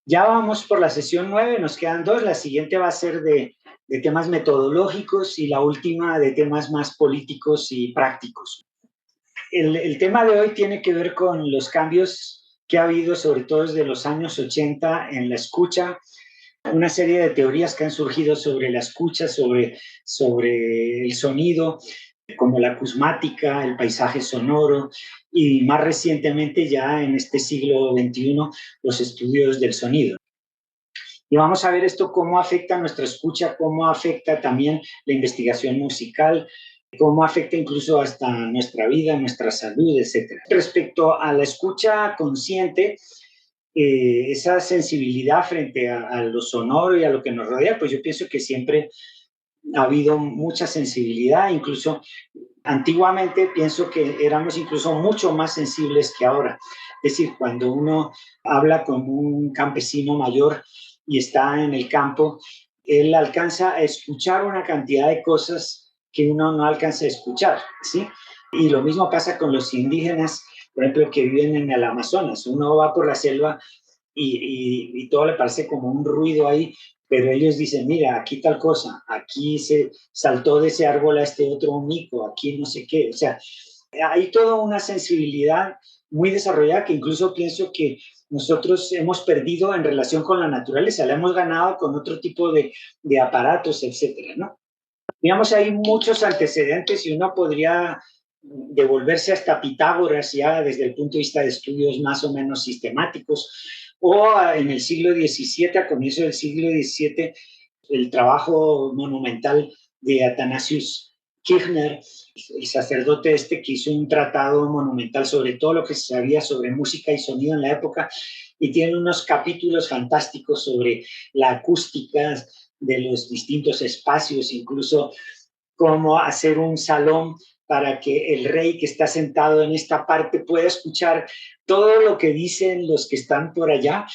Ya vamos por la sesión 9, nos quedan dos. La siguiente va a ser de temas metodológicos y la última de temas más políticos y prácticos. El tema de hoy tiene que ver con los cambios que ha habido, sobre todo desde los años 80, en la escucha, una serie de teorías que han surgido sobre la escucha, sobre el sonido, como la acusmática, el paisaje sonoro y más recientemente ya en este siglo XXI los estudios del sonido. Y vamos a ver esto cómo afecta nuestra escucha, cómo afecta también la investigación musical, cómo afecta incluso hasta nuestra vida, nuestra salud, etc. Respecto a la escucha consciente, esa sensibilidad frente a lo sonoro y a lo que nos rodea, pues yo pienso que siempre ha habido mucha sensibilidad, incluso antiguamente pienso que éramos incluso mucho más sensibles que ahora. Es decir, cuando uno habla con un campesino mayor y está en el campo, él alcanza a escuchar una cantidad de cosas que uno no alcanza a escuchar, ¿sí? Y lo mismo pasa con los indígenas, por ejemplo, que viven en el Amazonas. Uno va por la selva y todo le parece como un ruido ahí, pero ellos dicen, mira, aquí tal cosa, aquí se saltó de ese árbol a este otro mico, aquí no sé qué, o sea, hay toda una sensibilidad muy desarrollada que incluso pienso que nosotros hemos perdido en relación con la naturaleza, la hemos ganado con otro tipo de aparatos, etcétera, ¿no? Digamos, hay muchos antecedentes y uno podría devolverse hasta Pitágoras ya desde el punto de vista de estudios más o menos sistemáticos, o en el siglo XVII, a comienzo del siglo XVII, el trabajo monumental de Athanasius Kirchner, el sacerdote este que hizo un tratado monumental sobre todo lo que se sabía sobre música y sonido en la época, y tiene unos capítulos fantásticos sobre la acústica de los distintos espacios, incluso cómo hacer un salón para que el rey que está sentado en esta parte pueda escuchar todo lo que dicen los que están por allá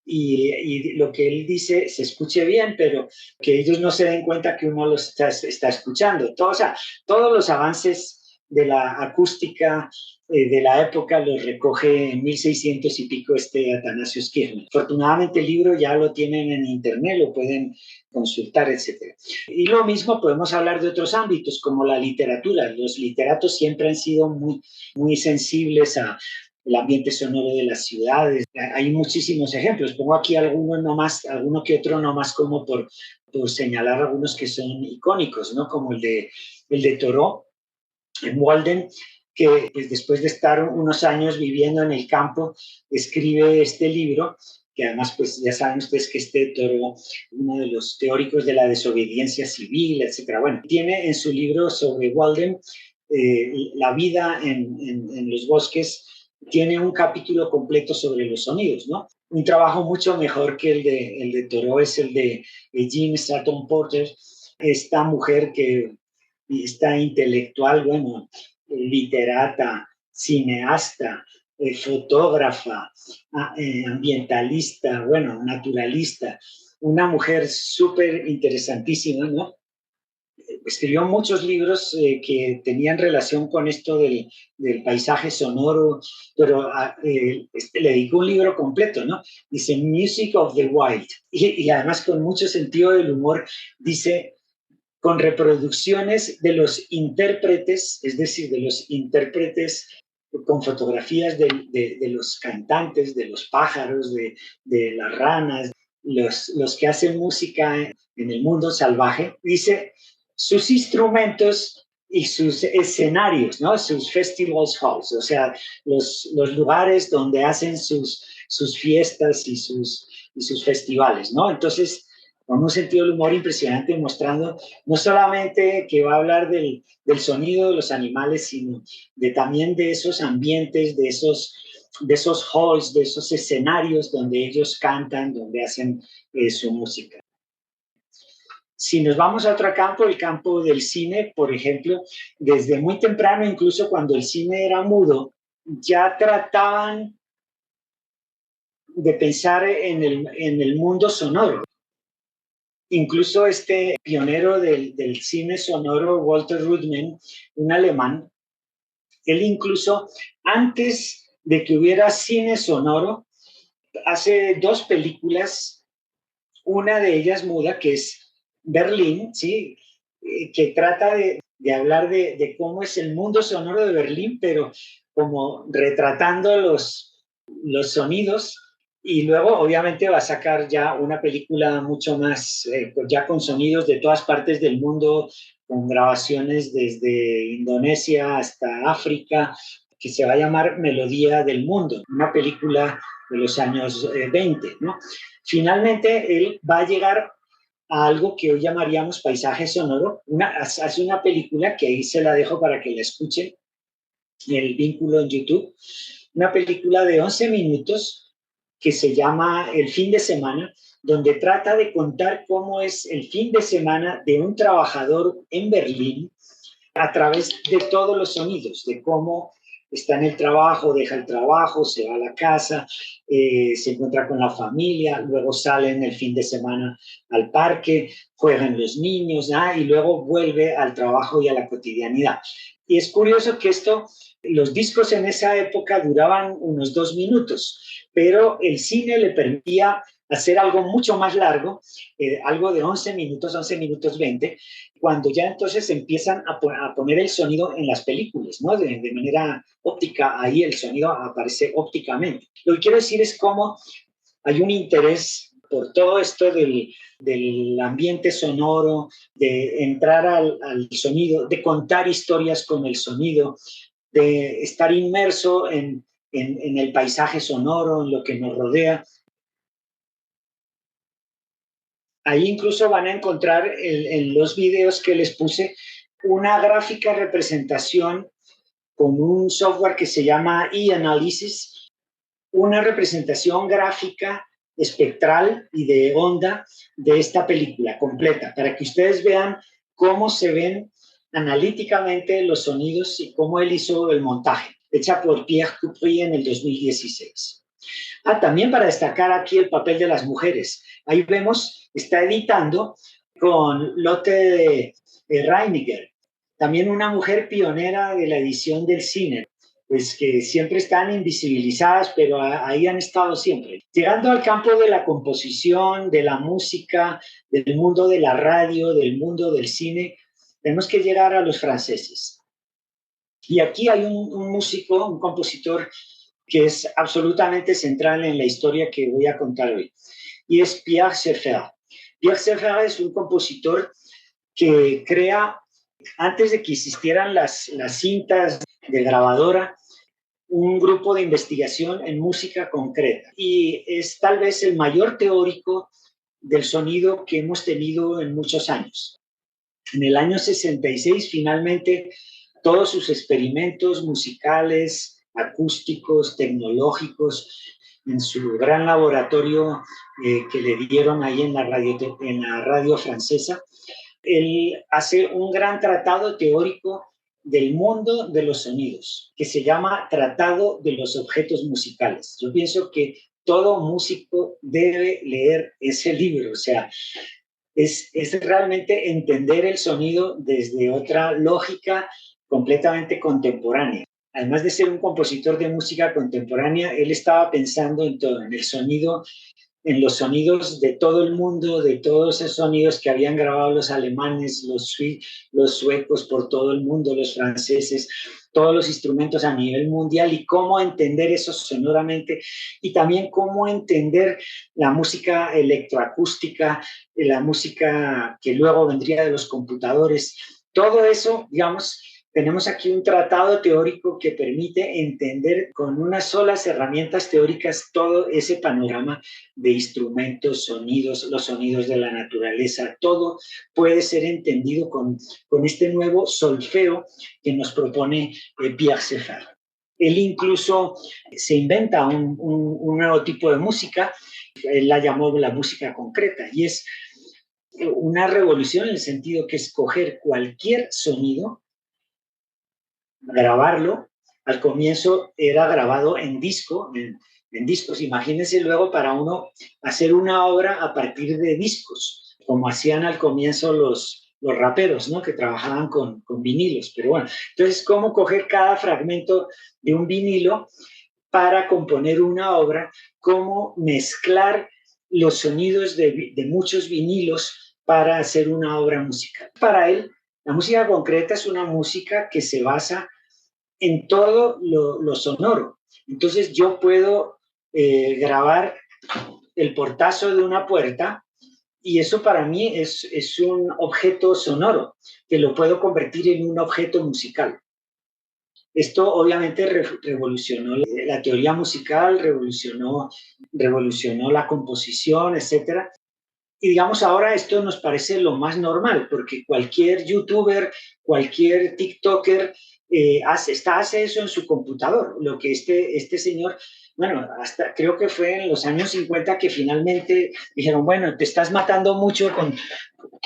y lo que él dice se escuche bien, pero que ellos no se den cuenta que uno los está escuchando. Todo, o sea, todos los avances de la acústica de la época los recoge en 1600 y pico Athanasius Kirchner. Afortunadamente el libro ya lo tienen en internet, lo pueden consultar, etc. Y lo mismo podemos hablar de otros ámbitos como la literatura. Los literatos siempre han sido muy sensibles a el ambiente sonoro de las ciudades. Hay muchísimos ejemplos. Pongo aquí alguno nomás, alguno que otro nomás como por señalar algunos que son icónicos, ¿no? Como el de Thoreau en Walden, que pues, después de estar unos años viviendo en el campo, escribe este libro, que además pues ya saben ustedes que Thoreau, uno de los teóricos de la desobediencia civil, etcétera. Bueno, tiene en su libro sobre Walden, la vida en los bosques, tiene un capítulo completo sobre los sonidos, ¿no? Un trabajo mucho mejor que el de Thoreau es el de Jean Stratton Porter, esta mujer que esta intelectual, bueno, literata, cineasta, fotógrafa, ambientalista, bueno, naturalista, una mujer súper interesantísima, ¿no? Escribió muchos libros que tenían relación con esto del paisaje sonoro, pero le dedicó un libro completo, ¿no? Dice Music of the Wild, y además con mucho sentido del humor, dice con reproducciones de los intérpretes, es decir, de los intérpretes con fotografías de los cantantes, de los pájaros, de las ranas, los que hacen música en el mundo salvaje. Dice, sus instrumentos y sus escenarios, ¿no? Sus festivals halls, o sea, los lugares donde hacen sus fiestas y sus festivales, ¿no? Entonces, con un sentido del humor impresionante, mostrando no solamente que va a hablar del sonido de los animales, sino también de esos ambientes, de esos halls, de esos escenarios donde ellos cantan, donde hacen su música. Si nos vamos a otro campo, el campo del cine, por ejemplo, desde muy temprano, incluso cuando el cine era mudo, ya trataban de pensar en el mundo sonoro. Incluso este pionero del cine sonoro, Walter Ruttmann, un alemán, él incluso antes de que hubiera cine sonoro, hace dos películas, una de ellas muda, que es Berlín, ¿sí? Que trata de hablar de cómo es el mundo sonoro de Berlín, pero como retratando los sonidos. Y luego, obviamente, va a sacar ya una película mucho más, pues ya con sonidos de todas partes del mundo, con grabaciones desde Indonesia hasta África, que se va a llamar Melodía del Mundo, una película de los años 20, ¿no? Finalmente, él va a llegar a algo que hoy llamaríamos paisaje sonoro. Hace una película que ahí se la dejo para que la escuchen, el vínculo en YouTube, una película de 11 minutos que se llama El fin de semana, donde trata de contar cómo es el fin de semana de un trabajador en Berlín a través de todos los sonidos, de cómo está en el trabajo, deja el trabajo, se va a la casa, se encuentra con la familia, luego salen el fin de semana al parque, juegan los niños, y luego vuelve al trabajo y a la cotidianidad. Y es curioso que los discos en esa época duraban unos 2 minutos, pero el cine le permitía hacer algo mucho más largo, algo de 11 minutos 20, cuando ya entonces empiezan a poner el sonido en las películas, ¿no? De manera óptica, ahí el sonido aparece ópticamente. Lo que quiero decir es cómo hay un interés por todo esto del ambiente sonoro, de entrar al sonido, de contar historias con el sonido, de estar inmerso en el paisaje sonoro, en lo que nos rodea. Ahí incluso van a encontrar en los videos que les puse una gráfica representación con un software que se llama eAnalysis, una representación gráfica espectral y de onda de esta película completa, para que ustedes vean cómo se ven analíticamente los sonidos y cómo él hizo el montaje, hecha por Pierre Cupri en el 2016. También para destacar aquí el papel de las mujeres. Ahí vemos, está editando con Lotte Reiniger, también una mujer pionera de la edición del cine, pues que siempre están invisibilizadas, pero ahí han estado siempre. Llegando al campo de la composición, de la música, del mundo de la radio, del mundo del cine, tenemos que llegar a los franceses. Y aquí hay un músico, un compositor que es absolutamente central en la historia que voy a contar hoy, y es Pierre Schaeffer. Pierre Schaeffer es un compositor que crea, antes de que existieran las cintas de grabadora, un grupo de investigación en música concreta, y es tal vez el mayor teórico del sonido que hemos tenido en muchos años. En el año 66, finalmente, todos sus experimentos musicales, acústicos, tecnológicos, en su gran laboratorio que le dieron ahí en la radio francesa, él hace un gran tratado teórico del mundo de los sonidos, que se llama Tratado de los Objetos Musicales. Yo pienso que todo músico debe leer ese libro, o sea, es realmente entender el sonido desde otra lógica completamente contemporánea. Además de ser un compositor de música contemporánea, él estaba pensando en todo, en el sonido, en los sonidos de todo el mundo, de todos esos sonidos que habían grabado los alemanes, los suecos por todo el mundo, los franceses, todos los instrumentos a nivel mundial, y cómo entender eso sonoramente, y también cómo entender la música electroacústica, la música que luego vendría de los computadores. Todo eso, digamos, tenemos aquí un tratado teórico que permite entender con unas solas herramientas teóricas todo ese panorama de instrumentos, sonidos, los sonidos de la naturaleza. Todo puede ser entendido con este nuevo solfeo que nos propone Pierre Schaeffer. Él incluso se inventa un nuevo tipo de música, él la llamó la música concreta, y es una revolución en el sentido que es coger cualquier sonido, grabarlo. Al comienzo era grabado en disco, en discos. Imagínense luego para uno hacer una obra a partir de discos, como hacían al comienzo los raperos, ¿no? Que trabajaban con vinilos. Pero bueno, entonces, ¿cómo coger cada fragmento de un vinilo para componer una obra, cómo mezclar los sonidos de muchos vinilos para hacer una obra musical. Para él, la música concreta es una música que se basa en todo lo sonoro. Entonces yo puedo grabar el portazo de una puerta y eso para mí es un objeto sonoro que lo puedo convertir en un objeto musical. Esto obviamente revolucionó la teoría musical, revolucionó la composición, etcétera. Y digamos, ahora esto nos parece lo más normal, porque cualquier youtuber, cualquier tiktoker hace eso en su computador. Lo que este señor, bueno, hasta creo que fue en los años 50 que finalmente dijeron, bueno, te estás matando mucho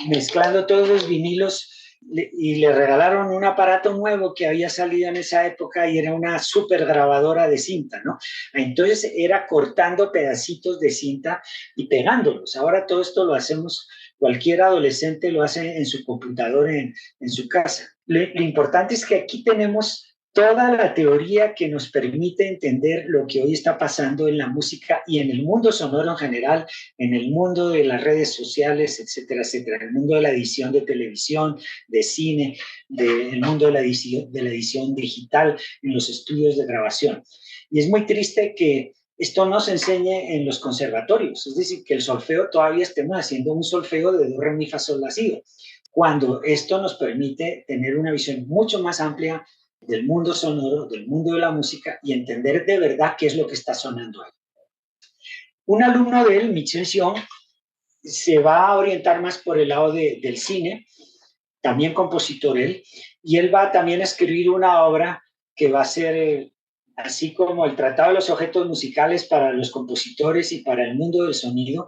mezclando todos los vinilos y le regalaron un aparato nuevo que había salido en esa época y era una super grabadora de cinta, ¿no? Entonces era cortando pedacitos de cinta y pegándolos. Ahora todo esto lo hacemos, cualquier adolescente lo hace en su computador en su casa. Lo importante es que aquí tenemos toda la teoría que nos permite entender lo que hoy está pasando en la música y en el mundo sonoro en general, en el mundo de las redes sociales, etcétera, etcétera, en el mundo de la edición de televisión, de cine, del mundo de la edición digital, en los estudios de grabación. Y es muy triste que esto no se enseñe en los conservatorios, es decir, que el solfeo todavía estemos haciendo un solfeo de do, re, mi, fa, sol, la, si, do, cuando esto nos permite tener una visión mucho más amplia del mundo sonoro, del mundo de la música y entender de verdad qué es lo que está sonando ahí. Un alumno de él, Michel Sion, se va a orientar más por el lado del cine, también compositor él, y él va también a escribir una obra que va a ser así como el Tratado de los Objetos Musicales para los compositores y para el mundo del sonido.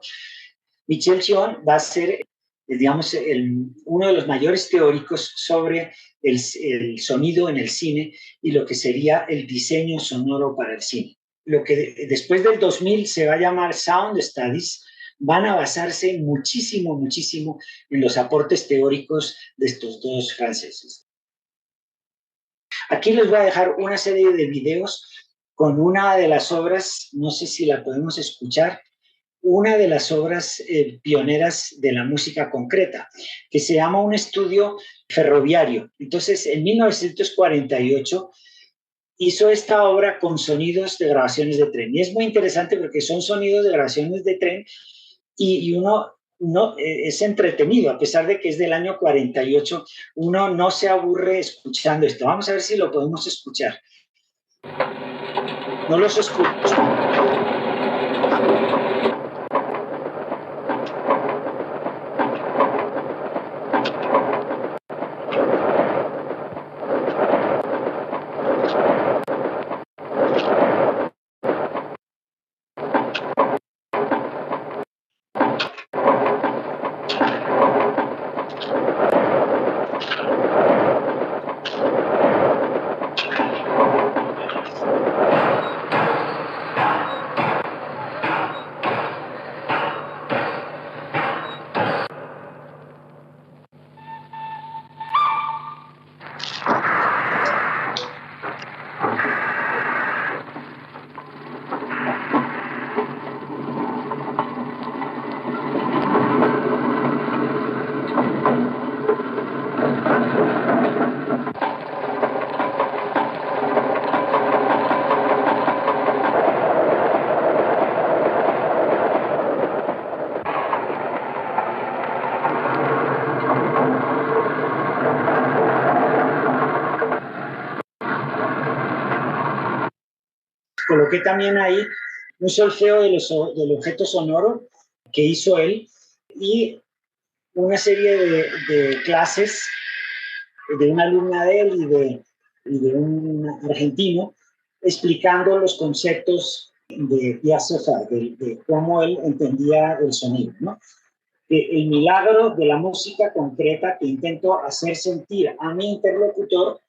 Michel Sion va a ser, digamos, uno de los mayores teóricos sobre el sonido en el cine y lo que sería el diseño sonoro para el cine. Lo que después del 2000 se va a llamar Sound Studies, van a basarse muchísimo, muchísimo en los aportes teóricos de estos dos franceses. Aquí les voy a dejar una serie de videos con una de las obras, no sé si la podemos escuchar, una de las obras pioneras de la música concreta, que se llama Un estudio ferroviario. Entonces, en 1948 hizo esta obra con sonidos de grabaciones de tren. Y es muy interesante porque son sonidos de grabaciones de tren y uno no, es entretenido, a pesar de que es del año 48, uno no se aburre escuchando esto. Vamos a ver si lo podemos escuchar. No los escucho. Coloqué también ahí un solfeo del objeto sonoro que hizo él y una serie de clases de una alumna de él y de un argentino explicando los conceptos de Piazzolla, de cómo él entendía el sonido, ¿no? El milagro de la música concreta que intento hacer sentir a mi interlocutor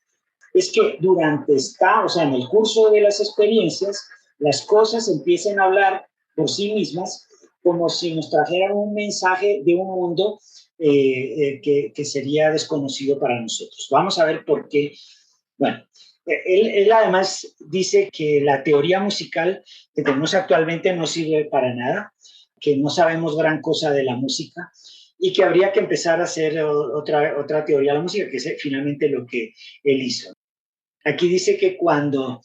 es que o sea, en el curso de las experiencias, las cosas empiecen a hablar por sí mismas como si nos trajeran un mensaje de un mundo que sería desconocido para nosotros. Vamos a ver por qué. Bueno, Él además dice que la teoría musical que tenemos actualmente no sirve para nada, que no sabemos gran cosa de la música y que habría que empezar a hacer otra teoría de la música, que es finalmente lo que él hizo. Aquí dice que cuando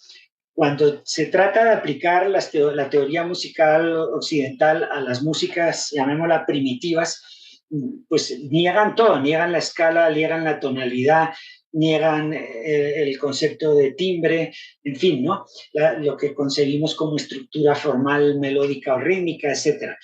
se trata de aplicar la teoría musical occidental a las músicas, llamémoslas primitivas, pues niegan todo, niegan la escala, niegan la tonalidad, niegan el concepto de timbre, en fin, ¿no? Lo que concebimos como estructura formal, melódica o rítmica, etcétera.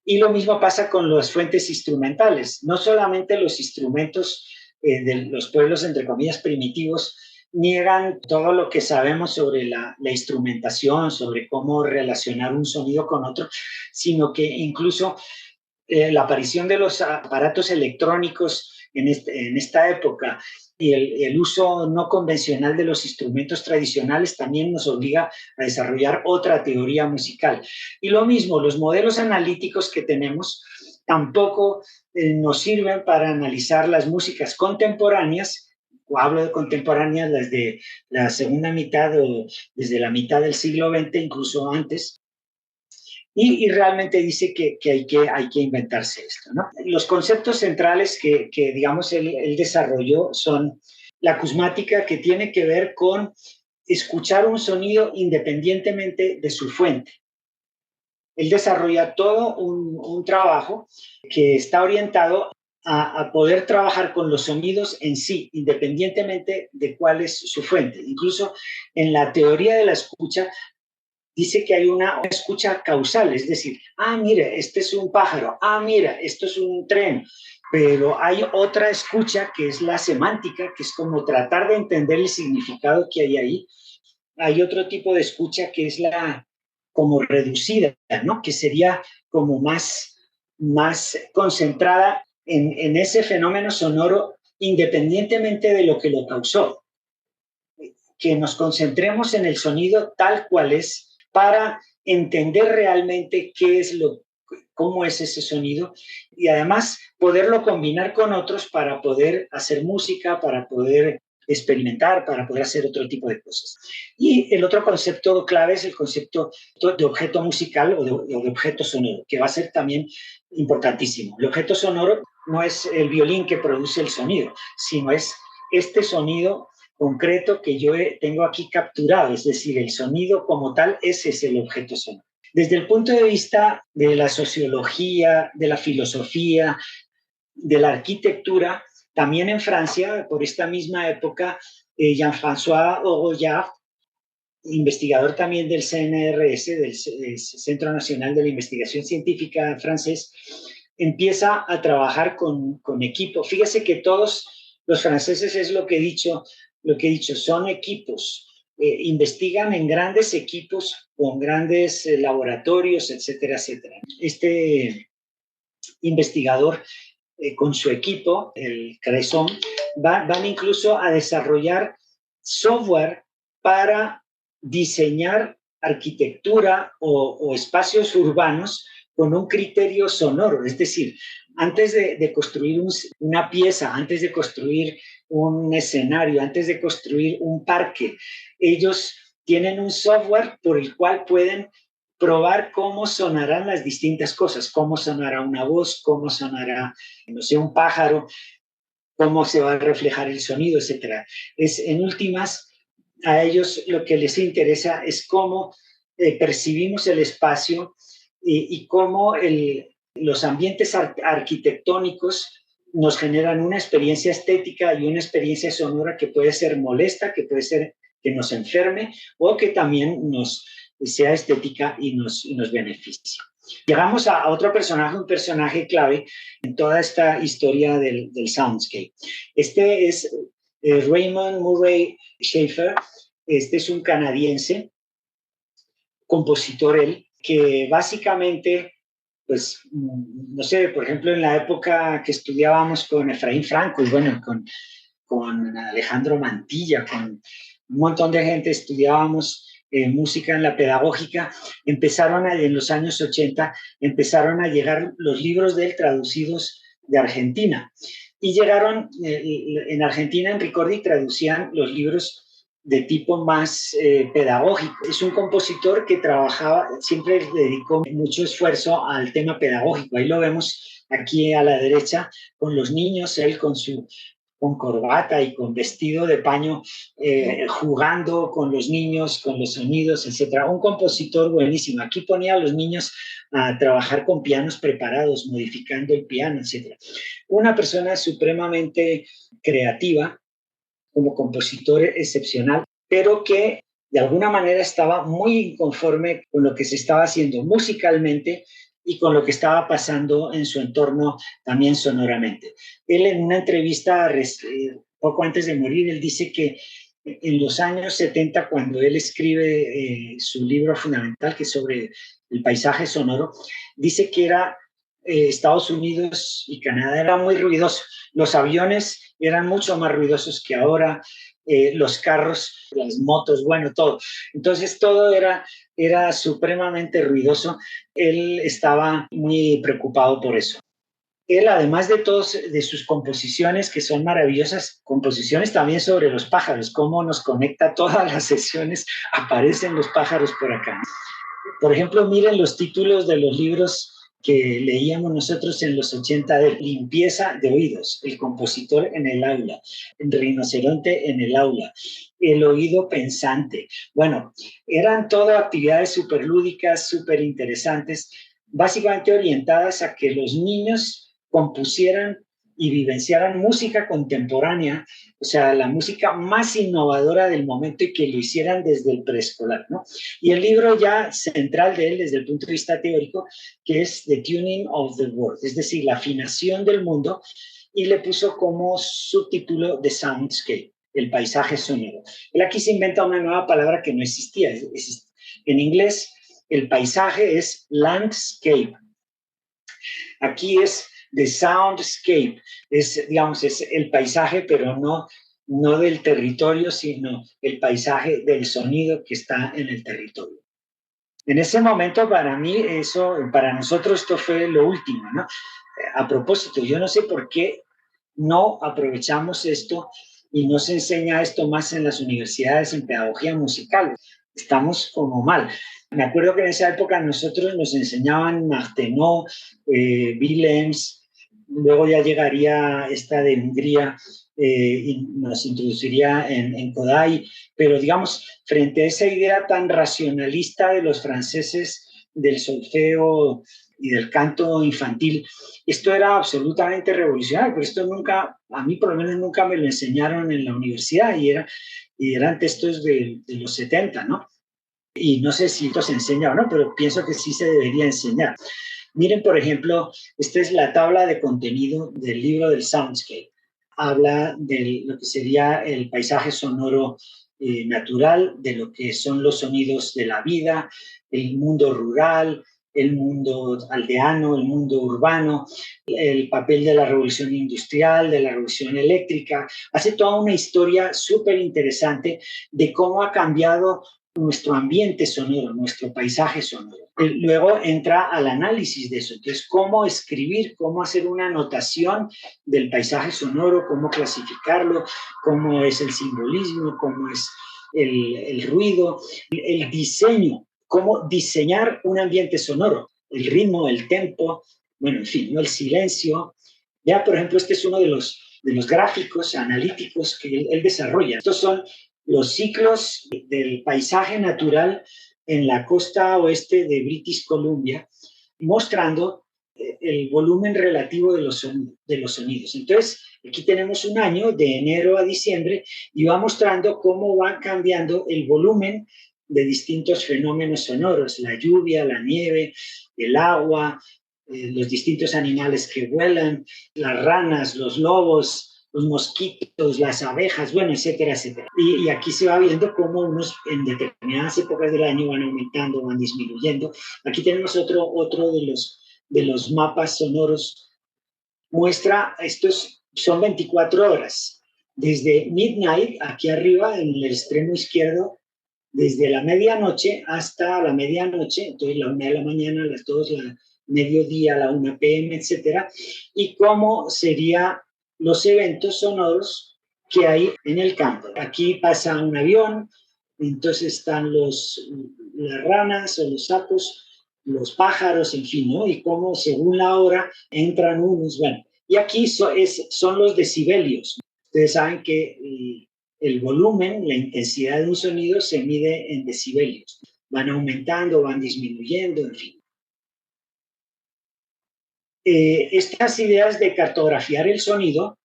Y lo mismo pasa con las fuentes instrumentales. No solamente los instrumentos de los pueblos, entre comillas, primitivos, niegan todo lo que sabemos sobre la instrumentación, sobre cómo relacionar un sonido con otro, sino que incluso la aparición de los aparatos electrónicos en esta época y el uso no convencional de los instrumentos tradicionales también nos obliga a desarrollar otra teoría musical. Y lo mismo, los modelos analíticos que tenemos tampoco nos sirven para analizar las músicas contemporáneas. Hablo de contemporáneas desde la segunda mitad o desde la mitad del siglo XX, incluso antes, y realmente dice que hay que inventarse esto, ¿no? Los conceptos centrales que digamos, él desarrolló son la acusmática, que tiene que ver con escuchar un sonido independientemente de su fuente. Él desarrolla todo un trabajo que está orientado a poder trabajar con los sonidos en sí, independientemente de cuál es su fuente. Incluso en la teoría de la escucha, dice que hay una escucha causal, es decir, mira, este es un pájaro, mira, esto es un tren, pero hay otra escucha que es la semántica, que es como tratar de entender el significado que hay ahí. Hay otro tipo de escucha que es la como reducida, ¿no? Que sería como más concentrada en ese fenómeno sonoro independientemente de lo que lo causó. Que nos concentremos en el sonido tal cual es para entender realmente cómo es ese sonido y además poderlo combinar con otros para poder hacer música, para poder experimentar, para poder hacer otro tipo de cosas. Y el otro concepto clave es el concepto de objeto musical o de objeto sonoro, que va a ser también importantísimo. El objeto sonoro no es el violín que produce el sonido, sino es este sonido concreto que yo tengo aquí capturado, es decir, el sonido como tal, ese es el objeto sonoro. Desde el punto de vista de la sociología, de la filosofía, de la arquitectura, también en Francia, por esta misma época, Jean-François Auroyard, investigador también del CNRS, del Centro Nacional de la Investigación Científica francés, empieza a trabajar con equipo. Fíjese que todos los franceses, es lo que he dicho, son equipos, investigan en grandes equipos con grandes laboratorios, etcétera, etcétera. Este investigador con su equipo, el Cresson, van incluso a desarrollar software para diseñar arquitectura o espacios urbanos con un criterio sonoro, es decir, antes de construir una pieza, antes de construir un escenario, antes de construir un parque, ellos tienen un software por el cual pueden probar cómo sonarán las distintas cosas, cómo sonará una voz, cómo sonará, no sé, un pájaro, cómo se va a reflejar el sonido, etcétera. En últimas, a ellos lo que les interesa es cómo percibimos el espacio y cómo los ambientes arquitectónicos nos generan una experiencia estética y una experiencia sonora que puede ser molesta, que puede ser que nos enferme o que también sea estética y nos beneficie. Llegamos a otro personaje, un personaje clave en toda esta historia del soundscape. Este es Raymond Murray Schafer. Este es un canadiense, compositor él, que básicamente, pues, no sé, por ejemplo, en la época que estudiábamos con Efraín Franco y bueno, con Alejandro Mantilla, con un montón de gente estudiábamos música en la pedagógica, en los años 80, empezaron a llegar los libros de él traducidos de Argentina. Y llegaron, en Argentina, en Ricordi traducían los libros de tipo más pedagógico. Es un compositor que trabajaba, siempre dedicó mucho esfuerzo al tema pedagógico. Ahí lo vemos aquí a la derecha con los niños, él con corbata y con vestido de paño, jugando con los niños, con los sonidos, etcétera. Un compositor buenísimo. Aquí ponía a los niños a trabajar con pianos preparados, modificando el piano, etcétera. Una persona supremamente creativa, como compositor excepcional, pero que de alguna manera estaba muy inconforme con lo que se estaba haciendo musicalmente y con lo que estaba pasando en su entorno también sonoramente. Él en una entrevista poco antes de morir, él dice que en los años 70, cuando él escribe su libro fundamental, que es sobre el paisaje sonoro, dice que era Estados Unidos y Canadá era muy ruidoso. Los aviones eran mucho más ruidosos que ahora, los carros, las motos, bueno, todo. Entonces todo era supremamente ruidoso. Él estaba muy preocupado por eso. Él, además de todas de sus composiciones, que son maravillosas, composiciones también sobre los pájaros, cómo nos conecta todas las sesiones, aparecen los pájaros por acá. Por ejemplo, miren los títulos de los libros que leíamos nosotros en los 80 de Limpieza de oídos, el compositor en el aula, el rinoceronte en el aula, el oído pensante. Bueno, eran todas actividades súper lúdicas, súper interesantes, básicamente orientadas a que los niños compusieran y vivenciaran música contemporánea, o sea, la música más innovadora del momento y que lo hicieran desde el preescolar, ¿no? Y el libro ya central de él desde el punto de vista teórico, que es The Tuning of the World, es decir, la afinación del mundo, y le puso como subtítulo The Soundscape, el paisaje sonoro. Él aquí se inventa una nueva palabra que no existía. En inglés, el paisaje es landscape. Aquí es the soundscape, digamos, es el paisaje, pero no del territorio, sino el paisaje del sonido que está en el territorio. En ese momento, para nosotros esto fue lo último, ¿no? A propósito, yo no sé por qué no aprovechamos esto y no se enseña esto más en las universidades en pedagogía musical. Estamos como mal. Me acuerdo que en esa época nosotros nos enseñaban Martenot, Willems, luego ya llegaría esta de Hungría y nos introduciría en Kodály, pero digamos, frente a esa idea tan racionalista de los franceses del solfeo y del canto infantil, esto era absolutamente revolucionario, pero esto nunca, a mí por lo menos nunca me lo enseñaron en la universidad y eran textos de los 70, ¿no? Y no sé si esto se enseña o no, pero pienso que sí se debería enseñar. Miren, por ejemplo, esta es la tabla de contenido del libro del Soundscape. Habla de lo que sería el paisaje sonoro natural, de lo que son los sonidos de la vida, el mundo rural, el mundo aldeano, el mundo urbano, el papel de la revolución industrial, de la revolución eléctrica. Hace toda una historia súper interesante de cómo ha cambiado nuestro ambiente sonoro, nuestro paisaje sonoro. Luego entra al análisis de eso. Entonces, cómo escribir, cómo hacer una anotación del paisaje sonoro, cómo clasificarlo, cómo es el simbolismo, cómo es el ruido, el diseño, cómo diseñar un ambiente sonoro, el ritmo, el tempo, bueno, en fin, ¿no? El silencio. Ya, por ejemplo, este es uno de los gráficos analíticos que él desarrolla. Estos son los ciclos del paisaje natural en la costa oeste de British Columbia, mostrando el volumen relativo de los sonidos. Entonces, aquí tenemos un año de enero a diciembre y va mostrando cómo va cambiando el volumen de distintos fenómenos sonoros, la lluvia, la nieve, el agua, los distintos animales que vuelan, las ranas, los lobos, los mosquitos, las abejas, bueno, etcétera, etcétera. Y aquí se va viendo cómo unos en determinadas épocas del año van aumentando, van disminuyendo. Aquí tenemos otro de los mapas sonoros. Muestra, estos son 24 horas. Desde midnight, aquí arriba, en el extremo izquierdo, desde la medianoche hasta la medianoche, entonces la 1 de la mañana, las 2, la mediodía, la 1 p.m., etcétera, y cómo serían los eventos sonoros que hay en el campo. Aquí pasa un avión, entonces están las ranas o los sapos, los pájaros, en fin, ¿no? Y cómo según la hora entran unos, bueno. Y aquí son los decibelios. Ustedes saben que el volumen, la intensidad de un sonido se mide en decibelios. Van aumentando, van disminuyendo, en fin. Estas ideas de cartografiar el sonido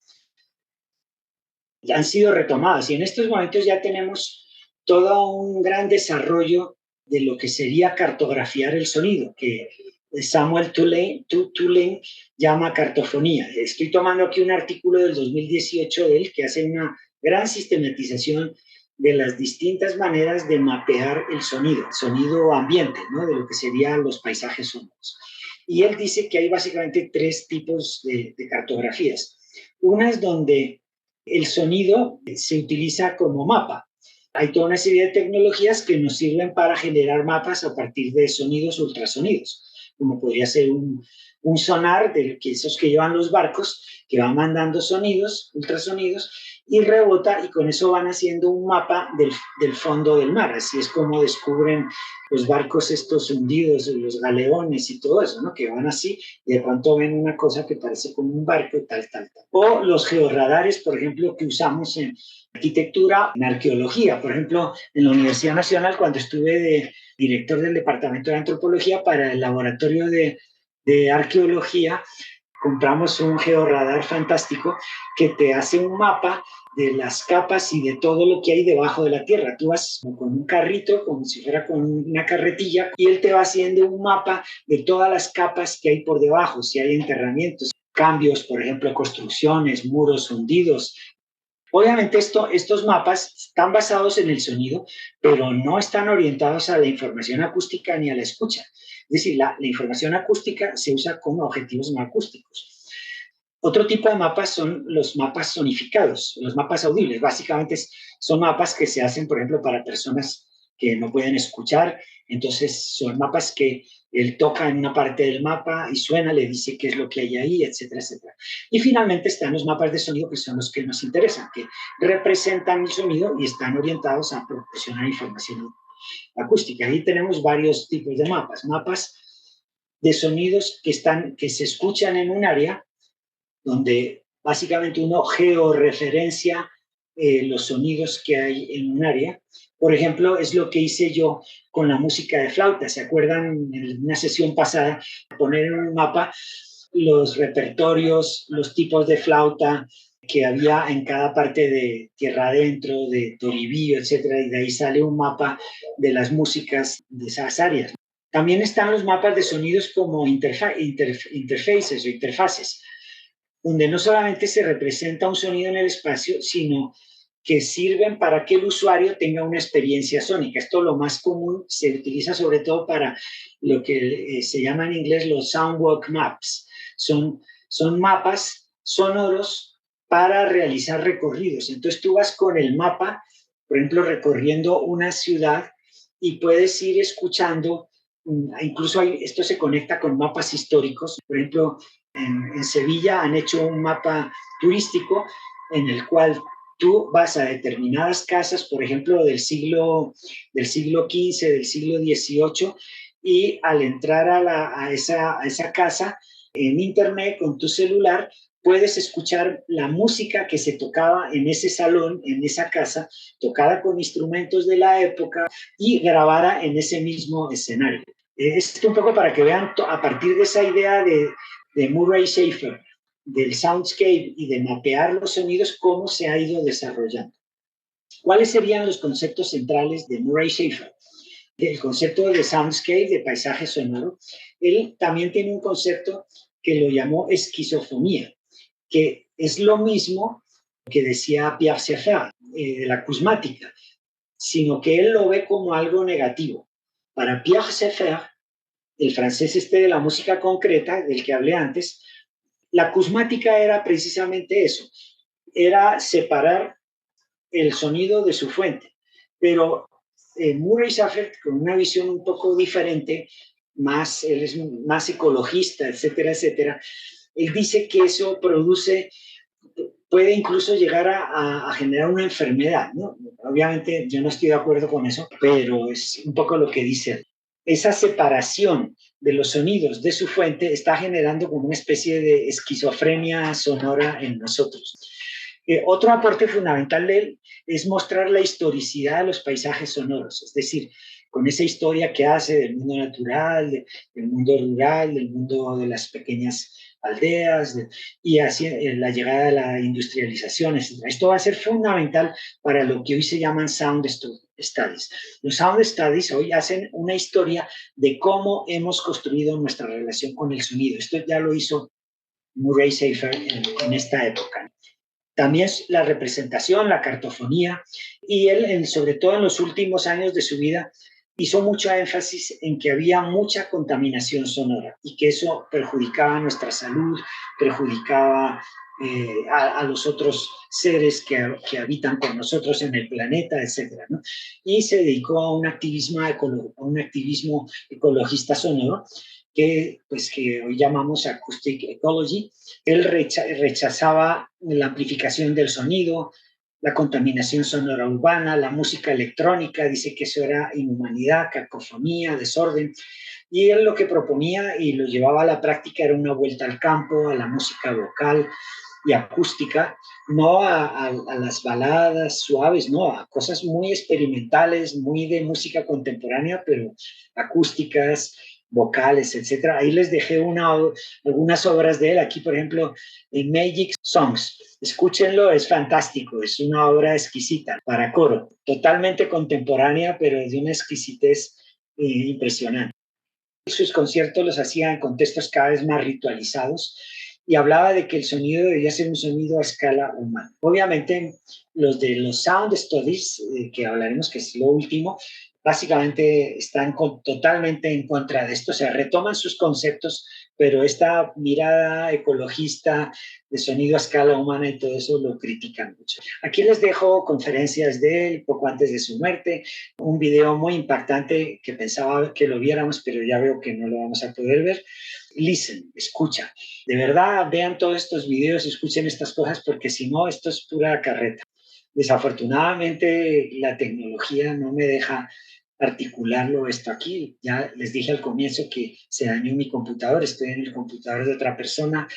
ya han sido retomadas y en estos momentos ya tenemos todo un gran desarrollo de lo que sería cartografiar el sonido, que Samuel Tulane llama cartofonía. Estoy tomando aquí un artículo del 2018 de él que hace una gran sistematización de las distintas maneras de mapear el sonido ambiente, ¿no? De lo que serían los paisajes sonoros. Y él dice que hay básicamente tres tipos de cartografías. Una es donde el sonido se utiliza como mapa. Hay toda una serie de tecnologías que nos sirven para generar mapas a partir de sonidos ultrasonidos, como podría ser un sonar, esos que llevan los barcos, que van mandando sonidos, ultrasonidos, y rebota, y con eso van haciendo un mapa del fondo del mar. Así es como descubren los barcos estos hundidos, los galeones y todo eso, ¿no? Que van así y de pronto ven una cosa que parece como un barco, tal. O los georradares, por ejemplo, que usamos en arquitectura, en arqueología. Por ejemplo, en la Universidad Nacional, cuando estuve de director del Departamento de Antropología para el laboratorio de arqueología, compramos un georradar fantástico que te hace un mapa de las capas y de todo lo que hay debajo de la tierra. Tú vas con un carrito, como si fuera con una carretilla, y él te va haciendo un mapa de todas las capas que hay por debajo, si hay enterramientos, cambios, por ejemplo, construcciones, muros hundidos. Obviamente estos mapas están basados en el sonido, pero no están orientados a la información acústica ni a la escucha. Es decir, la información acústica se usa con objetivos no acústicos. Otro tipo de mapas son los mapas sonificados, los mapas audibles. Básicamente son mapas que se hacen, por ejemplo, para personas que no pueden escuchar. Entonces son mapas que él toca en una parte del mapa y suena, le dice qué es lo que hay ahí, etcétera, etcétera. Y finalmente están los mapas de sonido, que son los que nos interesan, que representan el sonido y están orientados a proporcionar información acústica. Ahí tenemos varios tipos de mapas. Mapas de sonidos que se escuchan en un área, donde básicamente uno georreferencia los sonidos que hay en un área. Por ejemplo, es lo que hice yo con la música de flauta. ¿Se acuerdan en una sesión pasada poner en un mapa los repertorios, los tipos de flauta que había en cada parte de Tierra Adentro, de Toribío, etcétera, y de ahí sale un mapa de las músicas de esas áreas? También están los mapas de sonidos como interfaces o interfaces, donde no solamente se representa un sonido en el espacio, sino que sirven para que el usuario tenga una experiencia sónica. Esto lo más común, se utiliza sobre todo para lo que se llama en inglés los Soundwalk Maps. Son mapas sonoros para realizar recorridos. Entonces tú vas con el mapa, por ejemplo, recorriendo una ciudad y puedes ir escuchando, incluso esto se conecta con mapas históricos. Por ejemplo, en Sevilla han hecho un mapa turístico en el cual tú vas a determinadas casas, por ejemplo, del siglo XV, del siglo XVIII, y al entrar a esa casa en internet con tu celular, puedes escuchar la música que se tocaba en ese salón, en esa casa, tocada con instrumentos de la época y grabada en ese mismo escenario. Esto un poco para que vean a partir de esa idea de Murray Schafer, del soundscape y de mapear los sonidos, cómo se ha ido desarrollando. ¿Cuáles serían los conceptos centrales de Murray Schafer? El concepto de soundscape, de paisaje sonoro. Él también tiene un concepto que lo llamó esquizofonía, que es lo mismo que decía Pierre Schaeffer, de la acusmática, sino que él lo ve como algo negativo. Para Pierre Schaeffer, el francés de la música concreta, del que hablé antes, la acusmática era precisamente eso, era separar el sonido de su fuente. Pero Murray Schafer, con una visión un poco diferente, él es más ecologista, etcétera, etcétera, él dice que eso produce puede incluso llegar a generar una enfermedad, ¿no? Obviamente yo no estoy de acuerdo con eso, pero es un poco lo que dice. Esa separación de los sonidos de su fuente está generando como una especie de esquizofrenia sonora en nosotros. Otro aporte fundamental de él es mostrar la historicidad de los paisajes sonoros, es decir, con esa historia que hace del mundo natural, del mundo rural, del mundo de las pequeñas aldeas y hacia la llegada de la industrialización, etc. Esto va a ser fundamental para lo que hoy se llaman sound studies. Los sound studies hoy hacen una historia de cómo hemos construido nuestra relación con el sonido. Esto ya lo hizo Murray Schafer en esta época. También la representación, la cartofonía, y él, sobre todo en los últimos años de su vida, hizo mucho énfasis en que había mucha contaminación sonora y que eso perjudicaba nuestra salud, perjudicaba a los otros seres que habitan con nosotros en el planeta, etcétera, ¿no? Y se dedicó a un activismo ecologista sonoro que hoy llamamos Acoustic Ecology. Él rechazaba la amplificación del sonido, la contaminación sonora urbana, la música electrónica, dice que eso era inhumanidad, cacofonía, desorden, y él lo que proponía y lo llevaba a la práctica era una vuelta al campo, a la música vocal y acústica, no a las baladas suaves, no, a cosas muy experimentales, muy de música contemporánea, pero acústicas, vocales, etcétera. Ahí les dejé algunas obras de él. Aquí, por ejemplo, en Magic Songs. Escúchenlo, es fantástico. Es una obra exquisita para coro, totalmente contemporánea, pero de una exquisitez impresionante. Sus conciertos los hacía en contextos cada vez más ritualizados y hablaba de que el sonido debía ser un sonido a escala humana. Obviamente, los de los Sound Studies, que hablaremos, que es lo último, básicamente están totalmente en contra de esto, o sea, retoman sus conceptos, pero esta mirada ecologista de sonido a escala humana y todo eso lo critican mucho. Aquí les dejo conferencias de él poco antes de su muerte, un video muy impactante que pensaba que lo viéramos, pero ya veo que no lo vamos a poder ver. Listen, escucha. De verdad, vean todos estos videos, escuchen estas cosas, porque si no, esto es pura carreta. Desafortunadamente, la tecnología no me deja articularlo esto aquí. Ya les dije al comienzo que se dañó mi computador, estoy en el computador de otra persona,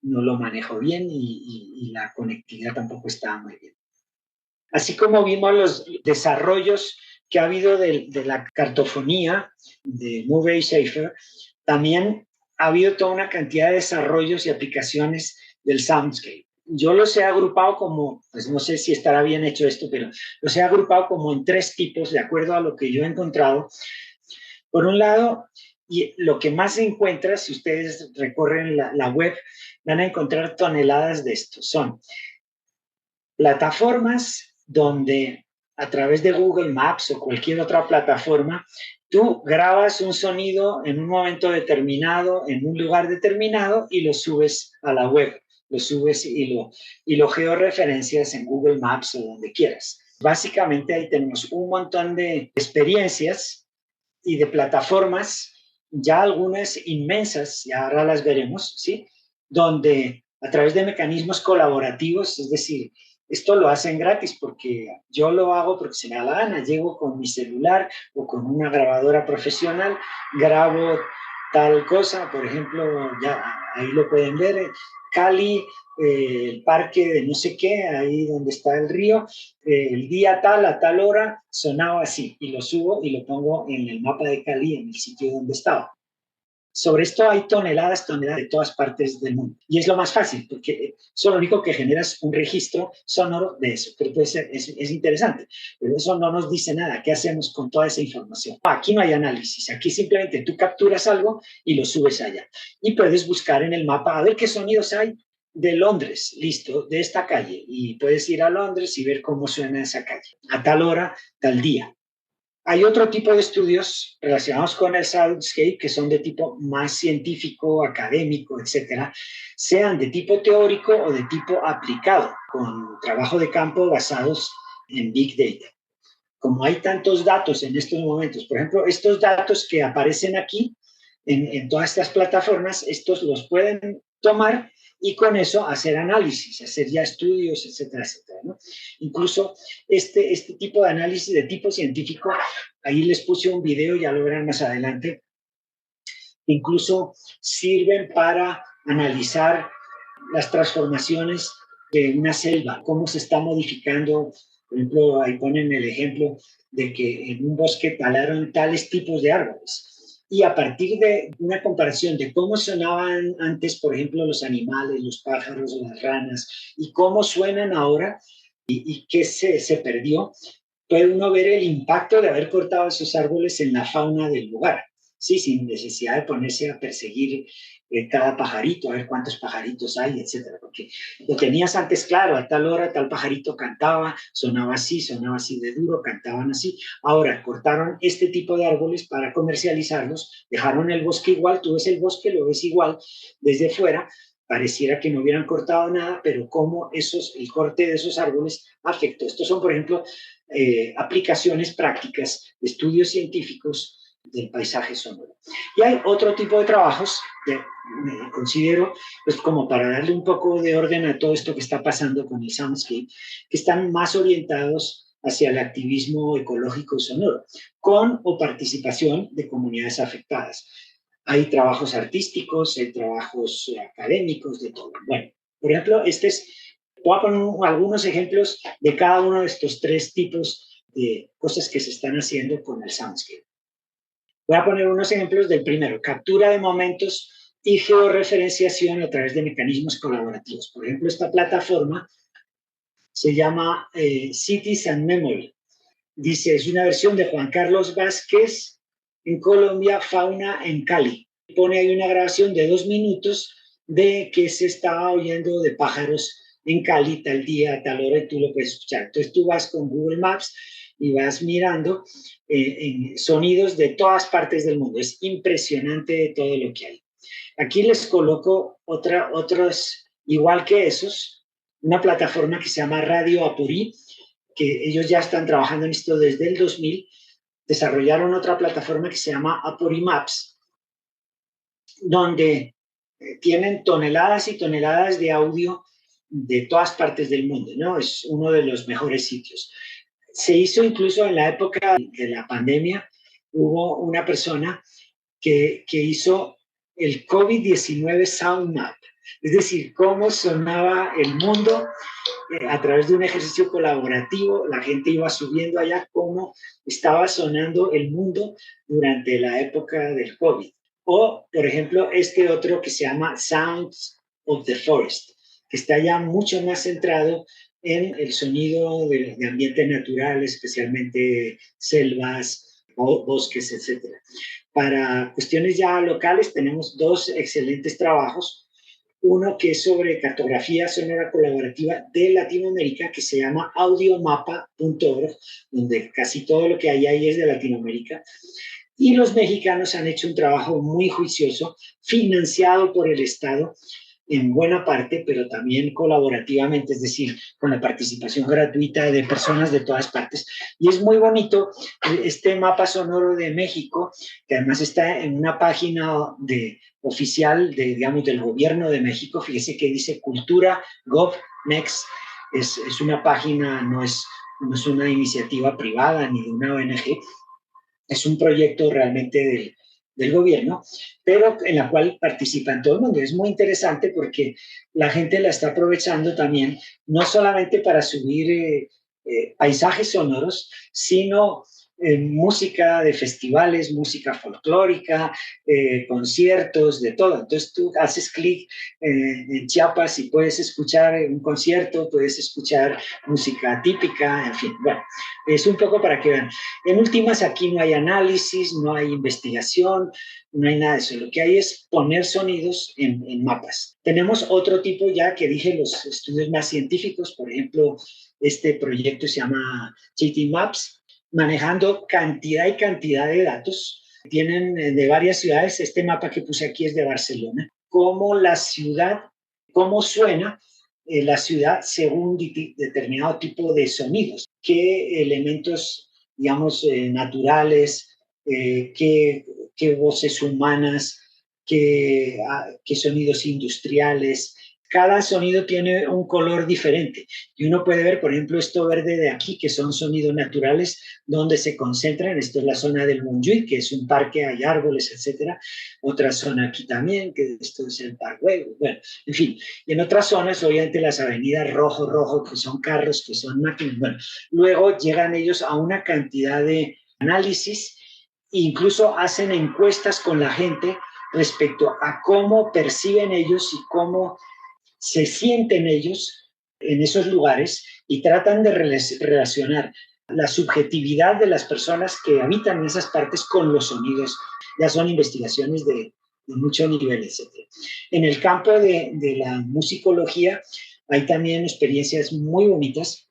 no lo manejo bien y la conectividad tampoco está muy bien. Así como vimos los desarrollos que ha habido de la cartofonía de Murray Schafer, también ha habido toda una cantidad de desarrollos y aplicaciones del soundscape. Yo los he agrupado como, pues no sé si estará bien hecho esto, pero los he agrupado como en 3 tipos, de acuerdo a lo que yo he encontrado. Por un lado, y lo que más se encuentra, si ustedes recorren la web, van a encontrar toneladas de esto. Son plataformas donde a través de Google Maps o cualquier otra plataforma, tú grabas un sonido en un momento determinado, en un lugar determinado y lo subes a la web, lo subes y lo georreferencias en Google Maps o donde quieras. Básicamente ahí tenemos un montón de experiencias y de plataformas, ya algunas inmensas, y ahora las veremos, ¿sí? Donde a través de mecanismos colaborativos, es decir, esto lo hacen gratis porque yo lo hago porque se me da la gana. Llego con mi celular o con una grabadora profesional, grabo tal cosa, por ejemplo, ya ahí lo pueden ver, Cali, el parque de no sé qué, ahí donde está el río, el día tal, a tal hora, sonaba así, y lo subo y lo pongo en el mapa de Cali, en el sitio donde estaba. Sobre esto hay toneladas de todas partes del mundo. Y es lo más fácil, porque eso lo único que genera es un registro sonoro de eso. Pero puede ser, es interesante, pero eso no nos dice nada. ¿Qué hacemos con toda esa información? Aquí no hay análisis. Aquí simplemente tú capturas algo y lo subes allá. Y puedes buscar en el mapa a ver qué sonidos hay de Londres, listo, de esta calle. Y puedes ir a Londres y ver cómo suena esa calle. A tal hora, tal día. Hay otro tipo de estudios relacionados con el soundscape que son de tipo más científico, académico, etcétera, sean de tipo teórico o de tipo aplicado, con trabajo de campo basados en Big Data. Como hay tantos datos en estos momentos, por ejemplo, estos datos que aparecen aquí en todas estas plataformas, estos los pueden tomar y con eso hacer análisis, hacer ya estudios, etcétera, etcétera, ¿no? Incluso este tipo de análisis de tipo científico, ahí les puse un video, ya lo verán más adelante, incluso sirven para analizar las transformaciones de una selva, cómo se está modificando. Por ejemplo, ahí ponen el ejemplo de que en un bosque talaron tales tipos de árboles. Y a partir de una comparación de cómo sonaban antes, por ejemplo, los animales, los pájaros, las ranas, y cómo suenan ahora y qué se perdió, puede uno ver el impacto de haber cortado esos árboles en la fauna del lugar, sí, sin necesidad de ponerse a perseguir cada pajarito, a ver cuántos pajaritos hay, etcétera, porque lo tenías antes claro, a tal hora tal pajarito cantaba, sonaba así de duro, cantaban así. Ahora cortaron este tipo de árboles para comercializarlos, dejaron el bosque igual, tú ves el bosque, lo ves igual desde fuera, pareciera que no hubieran cortado nada, pero cómo el corte de esos árboles afectó. Estos son, por ejemplo, aplicaciones prácticas, estudios científicos del paisaje sonoro. Y hay otro tipo de trabajos que considero, pues como para darle un poco de orden a todo esto que está pasando con el soundscape, que están más orientados hacia el activismo ecológico sonoro, con o participación de comunidades afectadas. Hay trabajos artísticos, hay trabajos académicos, de todo. Bueno, por ejemplo, voy a poner algunos ejemplos de cada uno de estos tres tipos de cosas que se están haciendo con el soundscape. Voy a poner unos ejemplos del primero, captura de momentos y georreferenciación a través de mecanismos colaborativos. Por ejemplo, esta plataforma se llama Cities and Memory. Dice, es una versión de Juan Carlos Vázquez en Colombia, Fauna en Cali. Pone ahí una grabación de 2 minutos de que se estaba oyendo de pájaros en Cali tal día, tal hora, y tú lo puedes escuchar. Entonces tú vas con Google Maps y vas mirando en sonidos de todas partes del mundo. Es impresionante todo lo que hay. Aquí les coloco otros, igual que esos, una plataforma que se llama Radio Apurí, que ellos ya están trabajando en esto desde el 2000, desarrollaron otra plataforma que se llama Apurí Maps, donde tienen toneladas y toneladas de audio de todas partes del mundo, ¿no? Es uno de los mejores sitios. Se hizo incluso en la época de la pandemia, hubo una persona que hizo el COVID-19 Sound Map, es decir, cómo sonaba el mundo a través de un ejercicio colaborativo. La gente iba subiendo allá cómo estaba sonando el mundo durante la época del COVID. O, por ejemplo, este otro que se llama Sounds of the Forest, que está ya mucho más centrado en el sonido de ambientes naturales, especialmente selvas, bosques, etcétera. Para cuestiones ya locales tenemos 2 excelentes trabajos. Uno que es sobre cartografía sonora colaborativa de Latinoamérica, que se llama audiomapa.org, donde casi todo lo que hay ahí es de Latinoamérica. Y los mexicanos han hecho un trabajo muy juicioso, financiado por el Estado en buena parte, pero también colaborativamente, es decir, con la participación gratuita de personas de todas partes. Y es muy bonito este mapa sonoro de México, que además está en una página oficial digamos, del gobierno de México. Fíjese que dice Cultura GovNext. Es una página, no es una iniciativa privada ni de una ONG, es un proyecto realmente del gobierno, pero en la cual participan todo el mundo. Es muy interesante porque la gente la está aprovechando también, no solamente para subir paisajes sonoros, sino música de festivales, música folclórica, conciertos, de todo. Entonces tú haces clic en Chiapas y puedes escuchar un concierto, puedes escuchar música típica, en fin. Bueno, es un poco para que vean. En últimas, aquí no hay análisis, no hay investigación, no hay nada de eso. Lo que hay es poner sonidos en mapas. Tenemos otro tipo ya que dije, los estudios más científicos, por ejemplo, este proyecto se llama City Maps, manejando cantidad y cantidad de datos. Tienen de varias ciudades, este mapa que puse aquí es de Barcelona, cómo la ciudad, cómo suena la ciudad según determinado tipo de sonidos, qué elementos, digamos, naturales, qué voces humanas, qué sonidos industriales, cada sonido tiene un color diferente y uno puede ver, por ejemplo, esto verde de aquí, que son sonidos naturales donde se concentran. Esto es la zona del Montjuïc, que es un parque, hay árboles, etcétera. Otra zona aquí también, que esto es el Parkway. Bueno, en fin. Y en otras zonas, obviamente, las avenidas rojo, rojo, que son carros, que son máquinas. Bueno, luego llegan ellos a una cantidad de análisis, incluso hacen encuestas con la gente respecto a cómo perciben ellos y cómo se sienten ellos en esos lugares, y tratan de relacionar la subjetividad de las personas que habitan en esas partes con los sonidos. Ya son investigaciones de mucho nivel, etc. En el campo de la musicología hay también experiencias muy bonitas.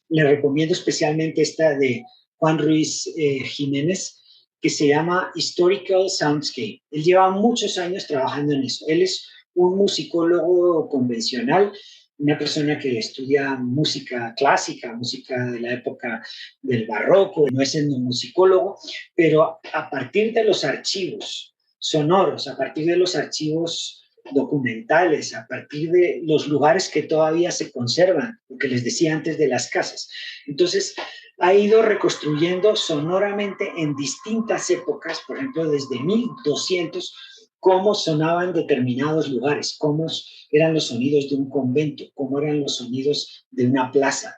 Le recomiendo especialmente esta de Juan Ruiz Jiménez, que se llama Historical Soundscape. Él lleva muchos años trabajando en eso. Él es un musicólogo convencional, una persona que estudia música clásica, música de la época del barroco, no es etnomusicólogo, pero a partir de los archivos sonoros, a partir de los archivos documentales, a partir de los lugares que todavía se conservan, lo que les decía antes de las casas. Entonces, ha ido reconstruyendo sonoramente en distintas épocas, por ejemplo, desde 1200, cómo sonaban determinados lugares, cómo eran los sonidos de un convento, cómo eran los sonidos de una plaza,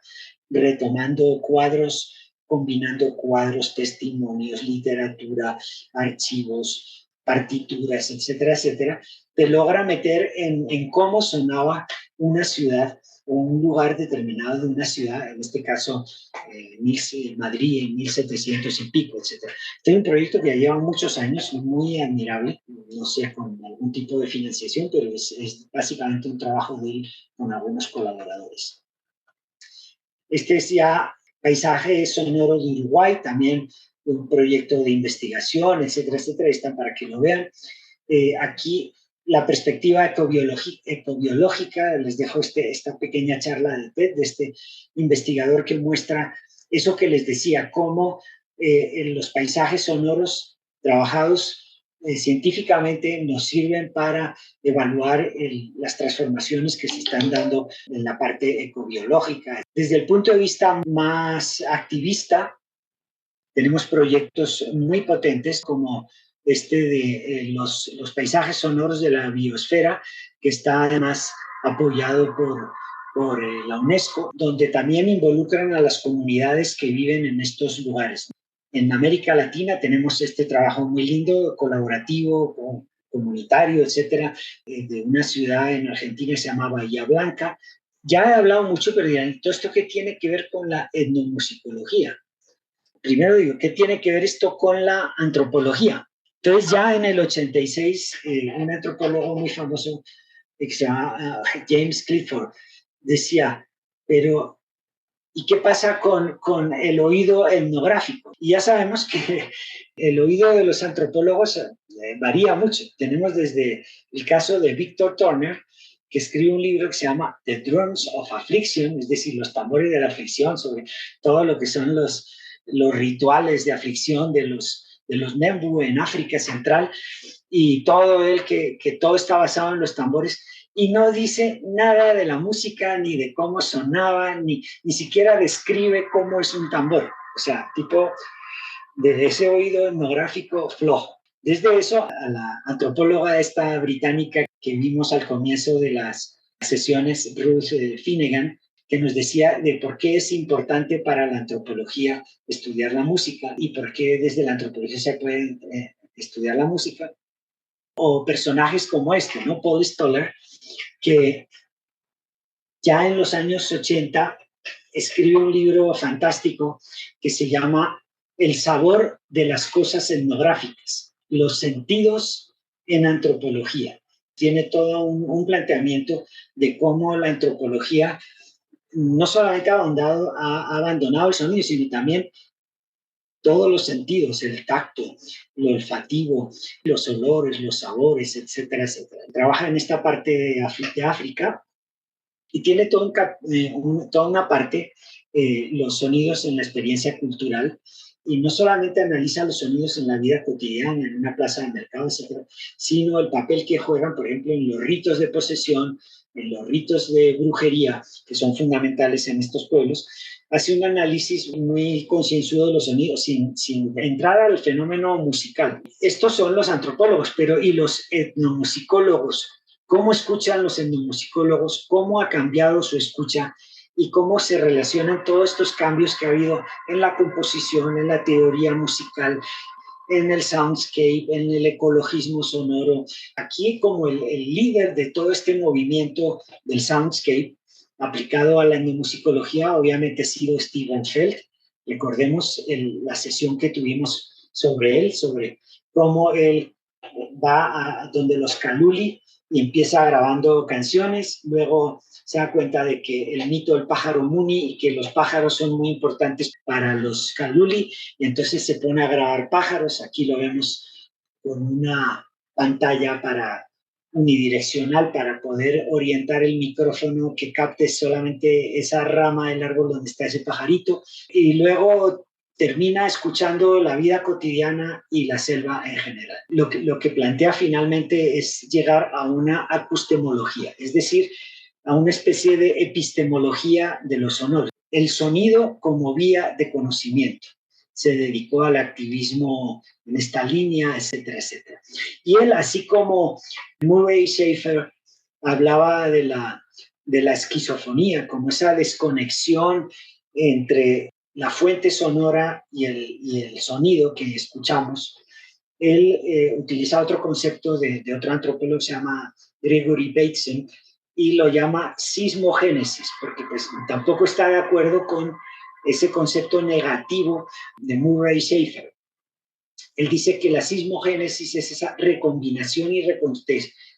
retomando cuadros, combinando cuadros, testimonios, literatura, archivos, partituras, etcétera, etcétera, te logra meter en cómo sonaba una ciudad o un lugar determinado de una ciudad, en este caso Madrid en 1700 y pico, etcétera. Este es un proyecto que lleva muchos años, muy admirable, no sé, con algún tipo de financiación, pero es básicamente un trabajo de él con algunos colaboradores. Este es ya Paisaje Sonoro de Uruguay, también un proyecto de investigación, etcétera, etcétera. Están para que lo vean. Aquí la perspectiva ecobiológica, les dejo esta pequeña charla de TED, de este investigador que muestra eso que les decía, cómo en los paisajes sonoros trabajados científicamente nos sirven para evaluar las transformaciones que se están dando en la parte ecobiológica. Desde el punto de vista más activista, tenemos proyectos muy potentes como este de los paisajes sonoros de la biosfera, que está además apoyado por la UNESCO, donde también involucran a las comunidades que viven en estos lugares. En América Latina tenemos este trabajo muy lindo, colaborativo, comunitario, etcétera, de una ciudad en Argentina que se llama Bahía Blanca. Ya he hablado mucho, pero dirán, ¿todo esto qué tiene que ver con la etnomusicología? Primero digo, ¿qué tiene que ver esto con la antropología? Entonces ya en el 86, un antropólogo muy famoso que se llama James Clifford decía, pero ¿y qué pasa con el oído etnográfico? Y ya sabemos que el oído de los antropólogos varía mucho. Tenemos desde el caso de Victor Turner, que escribe un libro que se llama The Drums of Affliction, es decir, los tambores de la aflicción, sobre todo lo que son los rituales de aflicción de los Nembu en África Central, y todo él que todo está basado en los tambores, y no dice nada de la música, ni de cómo sonaba, ni siquiera describe cómo es un tambor. O sea, tipo de ese oído etnográfico flojo. Desde eso, a la antropóloga esta británica que vimos al comienzo de las sesiones, Ruth Finnegan, que nos decía de por qué es importante para la antropología estudiar la música y por qué desde la antropología se puede estudiar la música. O personajes como este, ¿no? Paul Stoller, que ya en los años 80 escribe un libro fantástico que se llama El sabor de las cosas etnográficas, los sentidos en antropología. Tiene todo un planteamiento de cómo la antropología no solamente ha abandonado el sonido, sino también todos los sentidos, el tacto, lo olfativo, los olores, los sabores, etcétera, etcétera. Trabaja en esta parte de África y tiene toda una parte, los sonidos en la experiencia cultural, y no solamente analiza los sonidos en la vida cotidiana, en una plaza de mercado, etcétera, sino el papel que juegan, por ejemplo, en los ritos de posesión, en los ritos de brujería, que son fundamentales en estos pueblos. Hace un análisis muy concienzudo de los sonidos, sin entrar al fenómeno musical. Estos son los antropólogos, pero ¿y los etnomusicólogos? ¿Cómo escuchan los etnomusicólogos? ¿Cómo ha cambiado su escucha? Y cómo se relacionan todos estos cambios que ha habido en la composición, en la teoría musical, en el soundscape, en el ecologismo sonoro. Aquí como el líder de todo este movimiento del soundscape aplicado a la etnomusicología, obviamente ha sido Steven Feld. Recordemos la sesión que tuvimos sobre él, sobre cómo él va a donde los Kaluli y empieza grabando canciones, luego se da cuenta de que el mito del pájaro Muni y que los pájaros son muy importantes para los Kaluli, y entonces se pone a grabar pájaros. Aquí lo vemos con una pantalla unidireccional para poder orientar el micrófono que capte solamente esa rama del árbol donde está ese pajarito, y luego termina escuchando la vida cotidiana y la selva en general. Lo que plantea finalmente es llegar a una acustemología, es decir, a una especie de epistemología de los sonoros. El sonido como vía de conocimiento. Se dedicó al activismo en esta línea, etcétera, etcétera. Y él, así como Murray Schafer hablaba de la esquizofonía, como esa desconexión entre la fuente sonora y el sonido que escuchamos, él utiliza otro concepto de otro antropólogo que se llama Gregory Bateson, y lo llama sismogénesis, porque pues tampoco está de acuerdo con ese concepto negativo de Murray Schafer. Él dice que la sismogénesis es esa recombinación y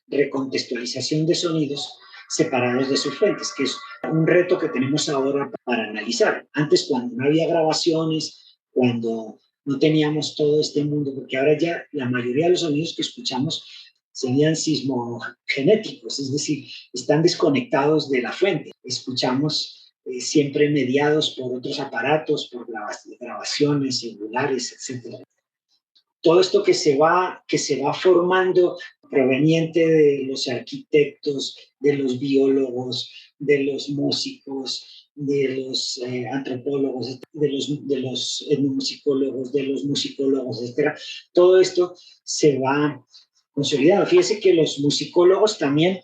recontextualización de sonidos separados de sus fuentes, que es un reto que tenemos ahora para analizar. Antes, cuando no había grabaciones, cuando no teníamos todo este mundo, porque ahora ya la mayoría de los sonidos que escuchamos serían sismogenéticos, es decir, están desconectados de la fuente. Escuchamos siempre mediados por otros aparatos, por grabaciones, celulares, etc. Todo esto que se va formando proveniente de los arquitectos, de los biólogos, de los músicos, de los antropólogos, de los etnomusicólogos, de los musicólogos, etc. Todo esto se va consolidando. Fíjese que los musicólogos también,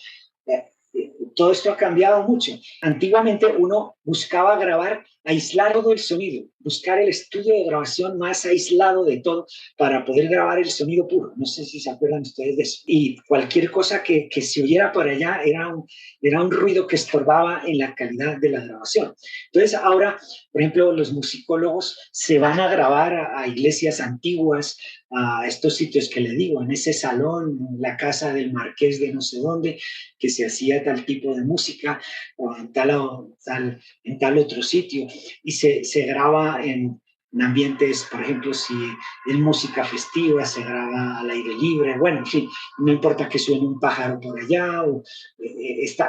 todo esto ha cambiado mucho. Antiguamente uno buscaba grabar, aislar todo el sonido, buscar el estudio de grabación más aislado de todo para poder grabar el sonido puro. No sé si se acuerdan ustedes de eso. Y cualquier cosa que se oyera por allá era un ruido que estorbaba en la calidad de la grabación. Entonces ahora, por ejemplo, los musicólogos se van a grabar a iglesias antiguas, a estos sitios que le digo, en ese salón, en la casa del marqués de no sé dónde, que se hacía tal tipo de música, o en tal otro sitio, y se graba en ambientes, por ejemplo, si es música festiva, se graba al aire libre, bueno, en fin, no importa que suene un pájaro por allá,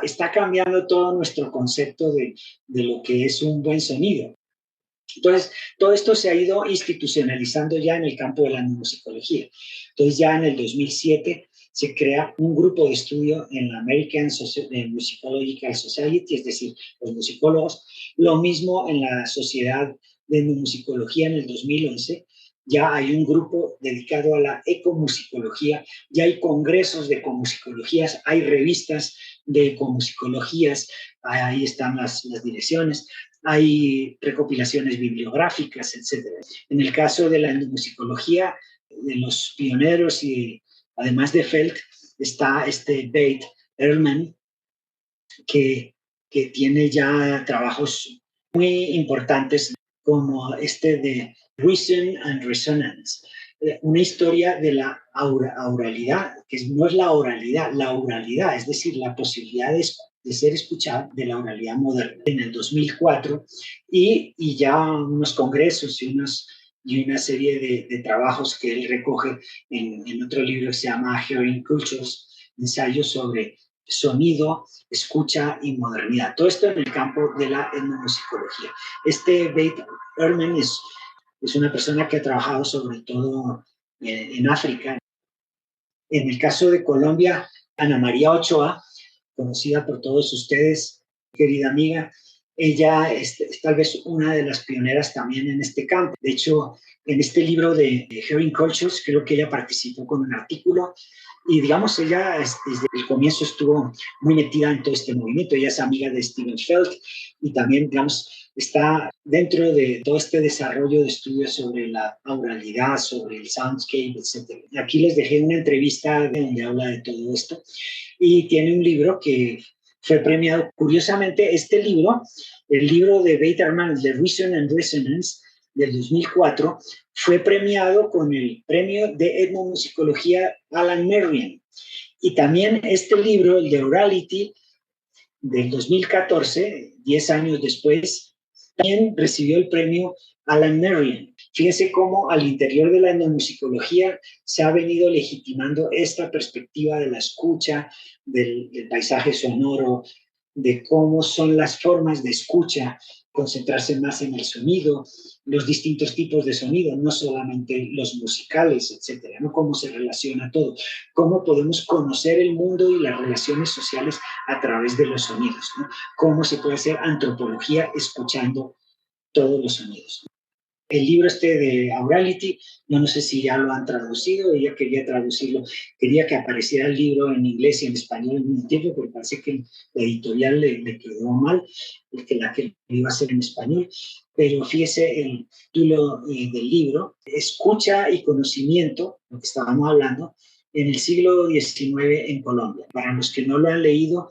está cambiando todo nuestro concepto de lo que es un buen sonido. Entonces, todo esto se ha ido institucionalizando ya en el campo de la musicología. Entonces, ya en el 2007 se crea un grupo de estudio en la American Musicological Society, es decir, los musicólogos. Lo mismo en la Sociedad de Musicología en el 2011. Ya hay un grupo dedicado a la ecomusicología, ya hay congresos de ecomusicologías, hay revistas de ecomusicologías, ahí están las direcciones, hay recopilaciones bibliográficas, etcétera. En el caso de la etnomusicología, de los pioneros y además de Feld, está Bate Ehrman, que tiene ya trabajos muy importantes como este de Reason and Resonance, una historia de la auralidad, que no es la oralidad, la auralidad, es decir, la posibilidad de ser escuchada de la oralidad moderna en el 2004, y ya unos congresos y una serie de trabajos que él recoge en otro libro que se llama Hearing Cultures, ensayos sobre sonido, escucha y modernidad. Todo esto en el campo de la etnomusicología. Bate Ehrman es es una persona que ha trabajado sobre todo en África. En el caso de Colombia, Ana María Ochoa, conocida por todos ustedes, querida amiga, ella es tal vez una de las pioneras también en este campo. De hecho, en este libro de Hearing Cultures, creo que ella participó con un artículo y, digamos, ella desde el comienzo estuvo muy metida en todo este movimiento. Ella es amiga de Steven Feld y también, digamos, está dentro de todo este desarrollo de estudios sobre la auralidad, sobre el soundscape, etc. Aquí les dejé una entrevista donde habla de todo esto y tiene un libro que fue premiado. Curiosamente, este libro, el libro de Baterman, The Reason and Resonance, del 2004, fue premiado con el premio de etnomusicología Alan Merriam. Y también este libro, el de Orality, del 2014, 10 años después, también recibió el premio Alan Merriam. Fíjense cómo al interior de la etnomusicología se ha venido legitimando esta perspectiva de la escucha, del paisaje sonoro, de cómo son las formas de escucha, concentrarse más en el sonido, los distintos tipos de sonido, no solamente los musicales, etcétera, ¿no? Cómo se relaciona todo, cómo podemos conocer el mundo y las relaciones sociales a través de los sonidos, ¿no? Cómo se puede hacer antropología escuchando todos los sonidos. El libro este de Aurality, no sé si ya lo han traducido, ella quería traducirlo, quería que apareciera el libro en inglés y en español al mismo tiempo, pero parece que la editorial le quedó mal, la que lo iba a hacer en español, pero fíjese el título del libro, Escucha y conocimiento, lo que estábamos hablando, en el siglo XIX en Colombia. Para los que no lo han leído,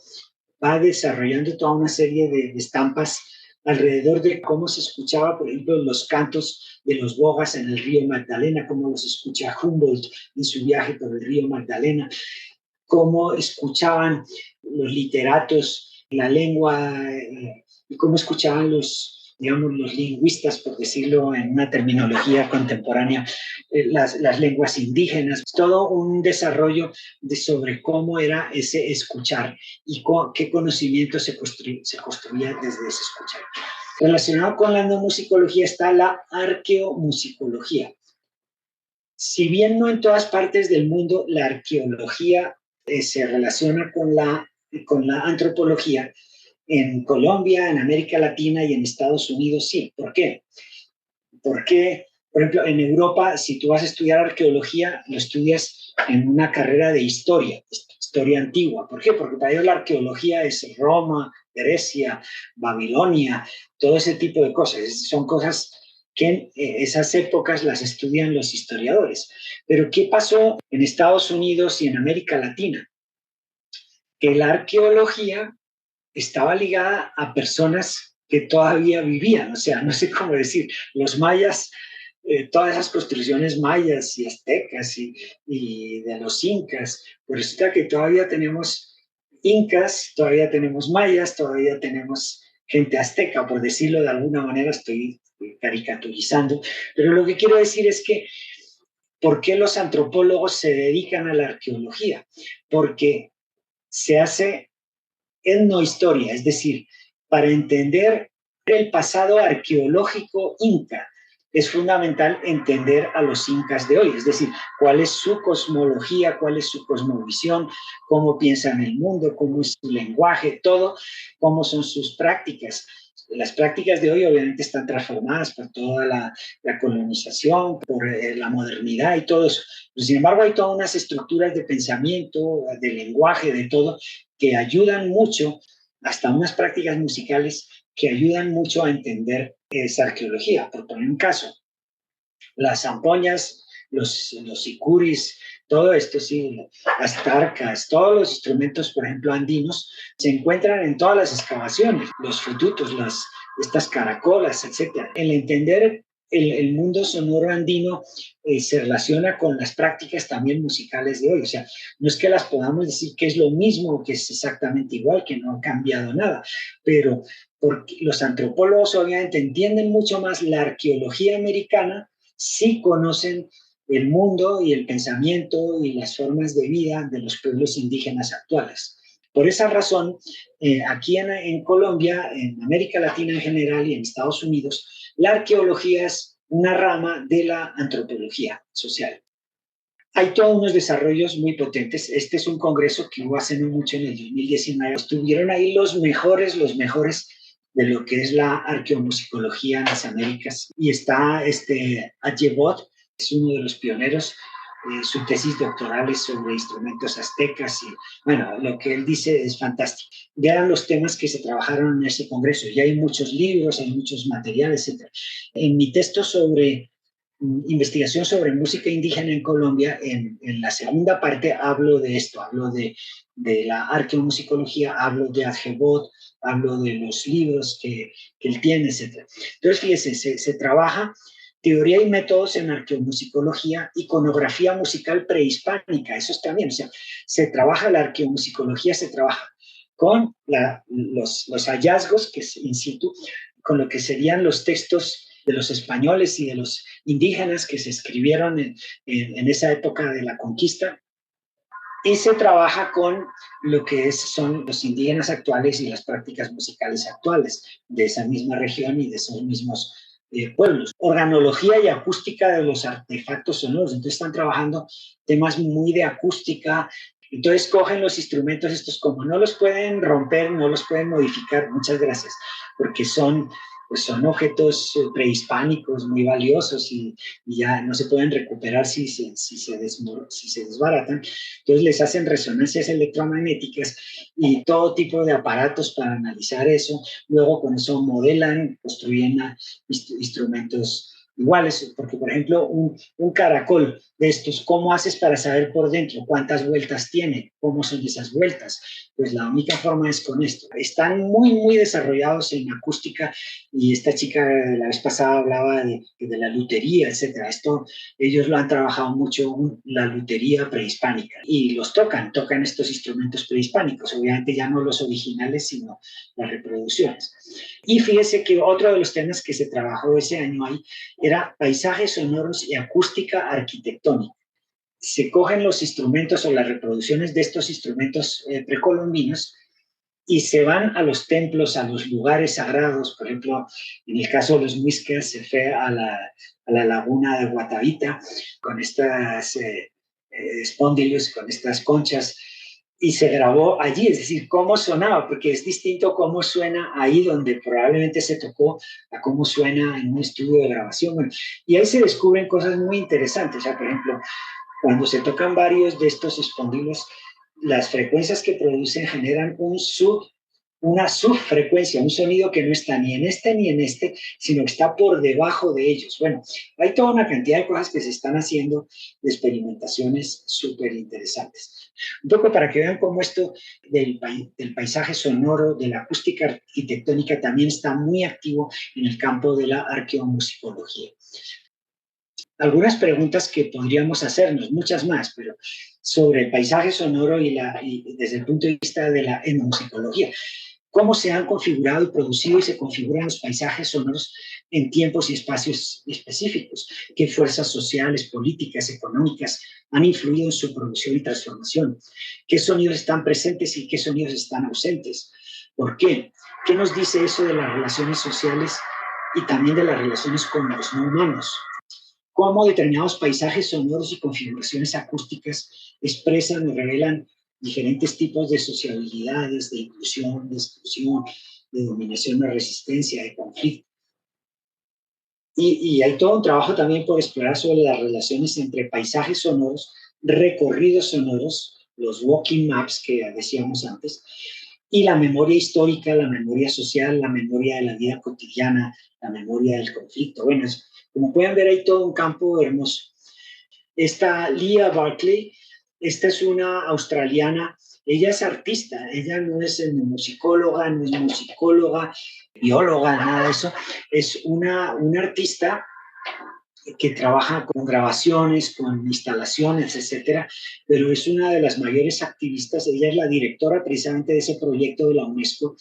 va desarrollando toda una serie de estampas alrededor de cómo se escuchaba, por ejemplo, los cantos de los bogas en el río Magdalena, cómo los escucha Humboldt en su viaje por el río Magdalena, cómo escuchaban los literatos la lengua y cómo escuchaban digamos, los lingüistas, por decirlo en una terminología contemporánea, las lenguas indígenas, todo un desarrollo sobre cómo era ese escuchar y qué conocimiento se construía desde ese escuchar. Relacionado con la etnomusicología está la arqueomusicología. Si bien no en todas partes del mundo la arqueología se relaciona con la antropología, en Colombia, en América Latina y en Estados Unidos sí. ¿Por qué? Porque, por ejemplo, en Europa, si tú vas a estudiar arqueología, lo estudias en una carrera de historia antigua. ¿Por qué? Porque para ellos la arqueología es Roma, Grecia, Babilonia, todo ese tipo de cosas. Son cosas que en esas épocas las estudian los historiadores. Pero ¿qué pasó en Estados Unidos y en América Latina? Que la arqueología estaba ligada a personas que todavía vivían, o sea, no sé cómo decir, los mayas, todas esas construcciones mayas y aztecas y de los incas, pues resulta que todavía tenemos incas, todavía tenemos mayas, todavía tenemos gente azteca, por decirlo de alguna manera, estoy caricaturizando, pero lo que quiero decir es que, ¿por qué los antropólogos se dedican a la arqueología? Porque se hace etnohistoria, es decir, para entender el pasado arqueológico inca, es fundamental entender a los incas de hoy, es decir, cuál es su cosmología, cuál es su cosmovisión, cómo piensan el mundo, cómo es su lenguaje, todo, cómo son sus prácticas. Las prácticas de hoy obviamente están transformadas por toda la colonización, por la modernidad y todo eso. Pero, sin embargo, hay todas unas estructuras de pensamiento, de lenguaje, de todo, que ayudan mucho, hasta unas prácticas musicales que ayudan mucho a entender esa arqueología. Por poner un caso, las zampoñas, los sicuris, todo esto, sí, las tarcas, todos los instrumentos, por ejemplo, andinos, se encuentran en todas las excavaciones, los frututos, estas caracolas, etcétera. El entender el mundo sonoro andino se relaciona con las prácticas también musicales de hoy. O sea, no es que las podamos decir que es lo mismo, que es exactamente igual, que no ha cambiado nada, pero porque los antropólogos obviamente entienden mucho más la arqueología americana, sí conocen el mundo y el pensamiento y las formas de vida de los pueblos indígenas actuales. Por esa razón, aquí en Colombia, en América Latina en general y en Estados Unidos, la arqueología es una rama de la antropología social. Hay todos unos desarrollos muy potentes. Este es un congreso que hubo hace no mucho, en el 2019. Estuvieron ahí los mejores de lo que es la arqueomusicología en las Américas. Y está Adjebot, es uno de los pioneros. Su tesis doctoral es sobre instrumentos aztecas y, bueno, lo que él dice es fantástico. Vean los temas que se trabajaron en ese congreso. Ya hay muchos libros, hay muchos materiales, etc. En mi texto sobre investigación sobre música indígena en Colombia, en la segunda parte hablo de esto, hablo de la arqueomusicología, hablo de Adjebot, hablo de los libros que él tiene, etc. Entonces, fíjese, se trabaja teoría y métodos en arqueomusicología, iconografía musical prehispánica, eso es también, o sea, se trabaja la arqueomusicología, se trabaja con los hallazgos que es in situ, con lo que serían los textos de los españoles y de los indígenas que se escribieron en esa época de la conquista, y se trabaja con lo que son los indígenas actuales y las prácticas musicales actuales de esa misma región y de esos mismos pueblos. Organología y acústica de los artefactos sonoros. Entonces están trabajando temas muy de acústica. Entonces cogen los instrumentos estos, como no los pueden romper, no los pueden modificar, muchas gracias, porque pues son objetos prehispánicos muy valiosos y ya no se pueden recuperar si se desbaratan. Entonces les hacen resonancias electromagnéticas y todo tipo de aparatos para analizar eso. Luego con eso modelan, construyen instrumentos iguales, porque por ejemplo un caracol de estos, ¿cómo haces para saber por dentro cuántas vueltas tiene? ¿Cómo son esas vueltas? Pues la única forma es con esto. Están muy desarrollados en acústica y esta chica la vez pasada hablaba de la lutería, etcétera. Esto ellos lo han trabajado mucho, la lutería prehispánica, y los tocan estos instrumentos prehispánicos, obviamente ya no los originales, sino las reproducciones. Y fíjese que otro de los temas que se trabajó ese año ahí era paisajes sonoros y acústica arquitectónica. Se cogen los instrumentos o las reproducciones de estos instrumentos precolombinos y se van a los templos, a los lugares sagrados. Por ejemplo, en el caso de los muiscas se fue a la laguna de Guatavita con estas espóndilos, con estas conchas, y se grabó allí, es decir, cómo sonaba, porque es distinto cómo suena ahí donde probablemente se tocó a cómo suena en un estudio de grabación. Bueno, y ahí se descubren cosas muy interesantes. O sea, por ejemplo, cuando se tocan varios de estos espondilos, las frecuencias que producen generan una subfrecuencia, un sonido que no está ni en este ni en este, sino que está por debajo de ellos. Bueno, hay toda una cantidad de cosas que se están haciendo, de experimentaciones súper interesantes. Un poco para que vean cómo esto del paisaje sonoro, de la acústica arquitectónica, también está muy activo en el campo de la arqueomusicología. Algunas preguntas que podríamos hacernos, muchas más, pero sobre el paisaje sonoro y desde el punto de vista de la etnomusicología. ¿Cómo se han configurado y producido y se configuran los paisajes sonoros en tiempos y espacios específicos? ¿Qué fuerzas sociales, políticas, económicas han influido en su producción y transformación? ¿Qué sonidos están presentes y qué sonidos están ausentes? ¿Por qué? ¿Qué nos dice eso de las relaciones sociales y también de las relaciones con los no humanos? Cómo determinados paisajes sonoros y configuraciones acústicas expresan y revelan diferentes tipos de sociabilidades, de inclusión, de exclusión, de dominación, de resistencia, de conflicto. Y hay todo un trabajo también por explorar sobre las relaciones entre paisajes sonoros, recorridos sonoros, los walking maps que decíamos antes, y la memoria histórica, la memoria social, la memoria de la vida cotidiana, la memoria del conflicto. Bueno, como pueden ver, hay todo un campo hermoso. Esta Leah Barclay, esta es una australiana, ella es artista, ella no es musicóloga, no es musicóloga, bióloga, nada de eso, es una artista que trabaja con grabaciones, con instalaciones, etcétera, pero es una de las mayores activistas. Ella es la directora precisamente de ese proyecto de la UNESCO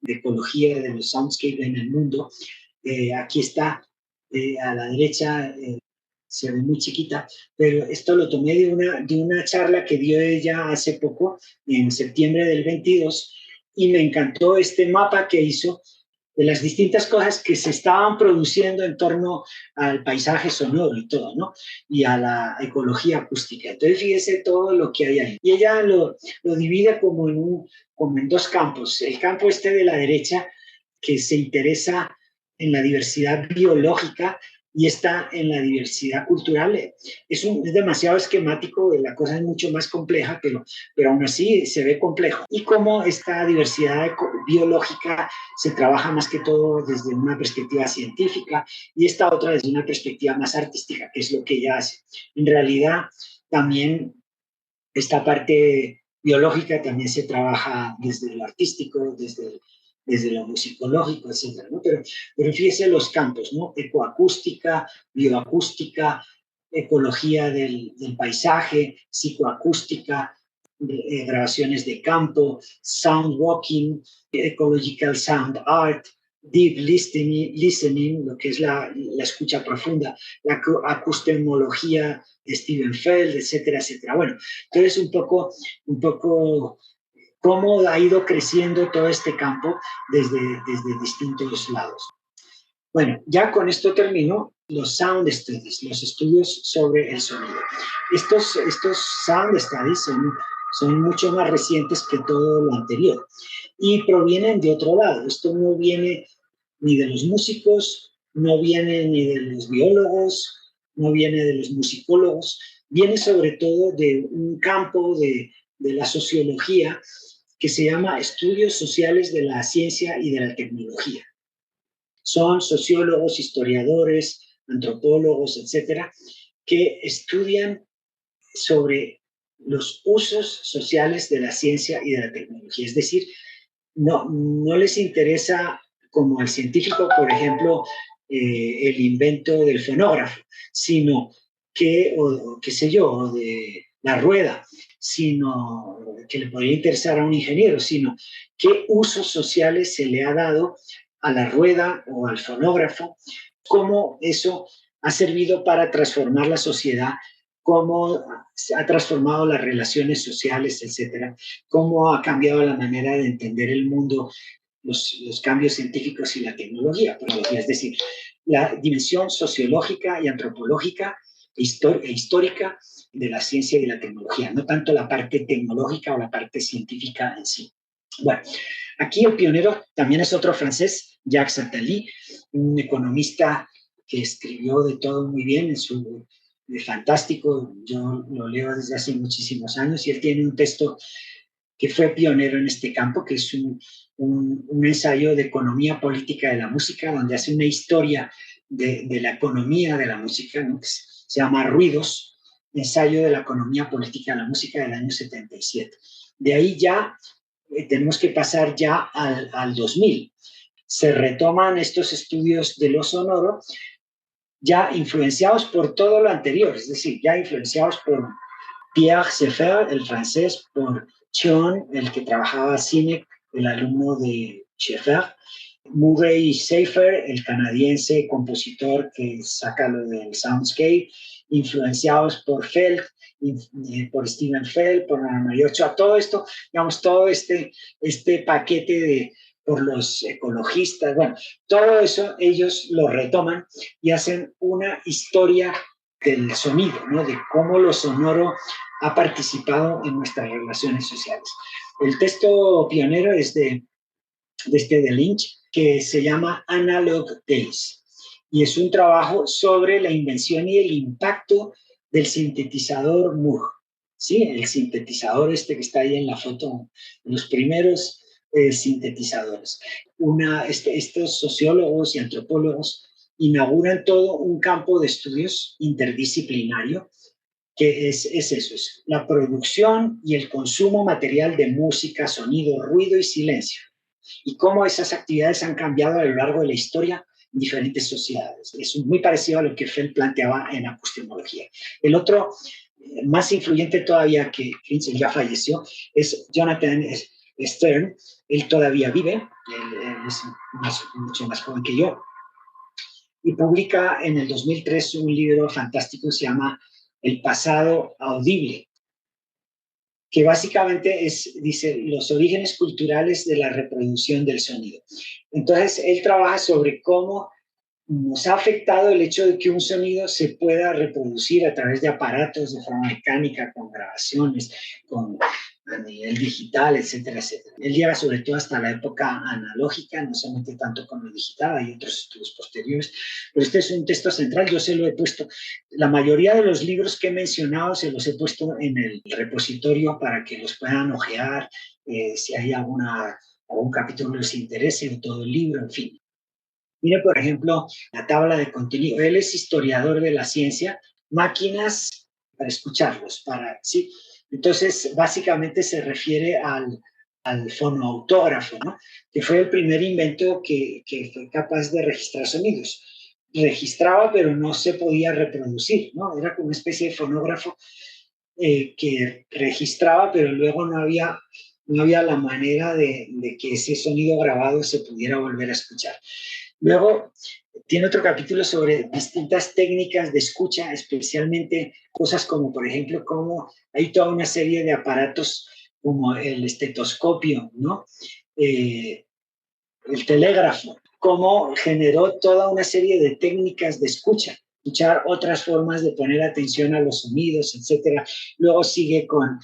de ecología de los soundscapes en el mundo. Aquí está a la derecha, se ve muy chiquita, pero esto lo tomé de una charla que dio ella hace poco, en septiembre del 22, y me encantó este mapa que hizo, de las distintas cosas que se estaban produciendo en torno al paisaje sonoro y todo, ¿no? Y a la ecología acústica. Entonces, fíjese todo lo que hay ahí. Y ella lo divide como en dos campos. El campo este de la derecha, que se interesa en la diversidad biológica y está en la diversidad cultural. Es demasiado esquemático, la cosa es mucho más compleja, pero aún así se ve complejo. Y cómo esta diversidad biológica se trabaja más que todo desde una perspectiva científica y esta otra desde una perspectiva más artística, que es lo que ella hace. En realidad, también esta parte biológica también se trabaja desde lo artístico, desde lo musicológico, etcétera, ¿no? Pero fíjese los campos, ¿no? Ecoacústica, bioacústica, ecología del paisaje, psicoacústica, grabaciones de campo, sound walking, ecological sound art, deep listening, lo que es la escucha profunda, la acustemología de Steven Feld, etcétera, etcétera. Bueno, entonces un poco cómo ha ido creciendo todo este campo desde distintos lados. Bueno, ya con esto termino los sound studies, los estudios sobre el sonido. Estos sound studies son mucho más recientes que todo lo anterior y provienen de otro lado. Esto no viene ni de los músicos, no viene ni de los biólogos, no viene de los musicólogos, viene sobre todo de un campo de la sociología que se llama Estudios Sociales de la Ciencia y de la Tecnología. Son sociólogos, historiadores, antropólogos, etcétera, que estudian sobre los usos sociales de la ciencia y de la tecnología. Es decir, no les interesa, como al científico, por ejemplo, el invento del fonógrafo, sino o qué sé yo, de la rueda, sino que le podría interesar a un ingeniero, sino qué usos sociales se le ha dado a la rueda o al fonógrafo, cómo eso ha servido para transformar la sociedad, cómo ha transformado las relaciones sociales, etcétera, cómo ha cambiado la manera de entender el mundo, los cambios científicos y la tecnología, es decir, la dimensión sociológica y antropológica e histórica de la ciencia y la tecnología, no tanto la parte tecnológica o la parte científica en sí. Bueno, aquí el pionero también es otro francés, Jacques Attali, un economista que escribió de todo muy bien fantástico, yo lo leo desde hace muchísimos años y él tiene un texto que fue pionero en este campo, que es un ensayo de economía política de la música, donde hace una historia de la economía de la música, ¿no? Que se llama Ruidos, ensayo de la economía política de la música del año 77. De ahí ya tenemos que pasar ya al 2000. Se retoman estos estudios de lo sonoro, ya influenciados por todo lo anterior, es decir, ya influenciados por Pierre Schaeffer, el francés, por Chion, el que trabajaba cine, el alumno de Schaeffer, Murray Schaeffer, el canadiense compositor que saca lo del soundscape, influenciados por Feld, por Steven Feld, por Ana María Ochoa, todo esto, digamos, todo este paquete por los ecologistas, bueno, todo eso ellos lo retoman y hacen una historia del sonido, ¿no? De cómo lo sonoro ha participado en nuestras relaciones sociales. El texto pionero es de Lynch, que se llama Analog Days, y es un trabajo sobre la invención y el impacto del sintetizador Moog, ¿sí? El sintetizador que está ahí en la foto, los primeros sintetizadores. Estos sociólogos y antropólogos inauguran todo un campo de estudios interdisciplinario que es eso, es la producción y el consumo material de música, sonido, ruido y silencio, y cómo esas actividades han cambiado a lo largo de la historia en diferentes sociedades. Es muy parecido a lo que Feld planteaba en acustemología. El otro, más influyente todavía, que ya falleció, es Jonathan Stern. Él todavía vive, él es mucho más joven que yo, y publica en el 2003 un libro fantástico que se llama El pasado audible, que básicamente dice, los orígenes culturales de la reproducción del sonido. Entonces, él trabaja sobre cómo nos ha afectado el hecho de que un sonido se pueda reproducir a través de aparatos de forma mecánica, con grabaciones, a nivel digital, etcétera, etcétera. Él llega sobre todo hasta la época analógica, no se mete tanto con lo digital, hay otros estudios posteriores, pero este es un texto central, yo se lo he puesto, la mayoría de los libros que he mencionado se los he puesto en el repositorio para que los puedan ojear, si hay algún capítulo que les interese, o todo el libro, en fin. Mire, por ejemplo, la tabla de contenido. Él es historiador de la ciencia, máquinas para escucharlos, ¿sí? Entonces, básicamente se refiere al fonoautógrafo, ¿no? Que fue el primer invento que fue capaz de registrar sonidos. Registraba, pero no se podía reproducir, ¿no? Era como una especie de fonógrafo que registraba, pero luego no había la manera de que ese sonido grabado se pudiera volver a escuchar. Luego tiene otro capítulo sobre distintas técnicas de escucha, especialmente cosas como, por ejemplo, cómo hay toda una serie de aparatos como el estetoscopio, ¿no? El telégrafo, cómo generó toda una serie de técnicas de escuchar otras formas de poner atención a los sonidos, etcétera. Luego sigue con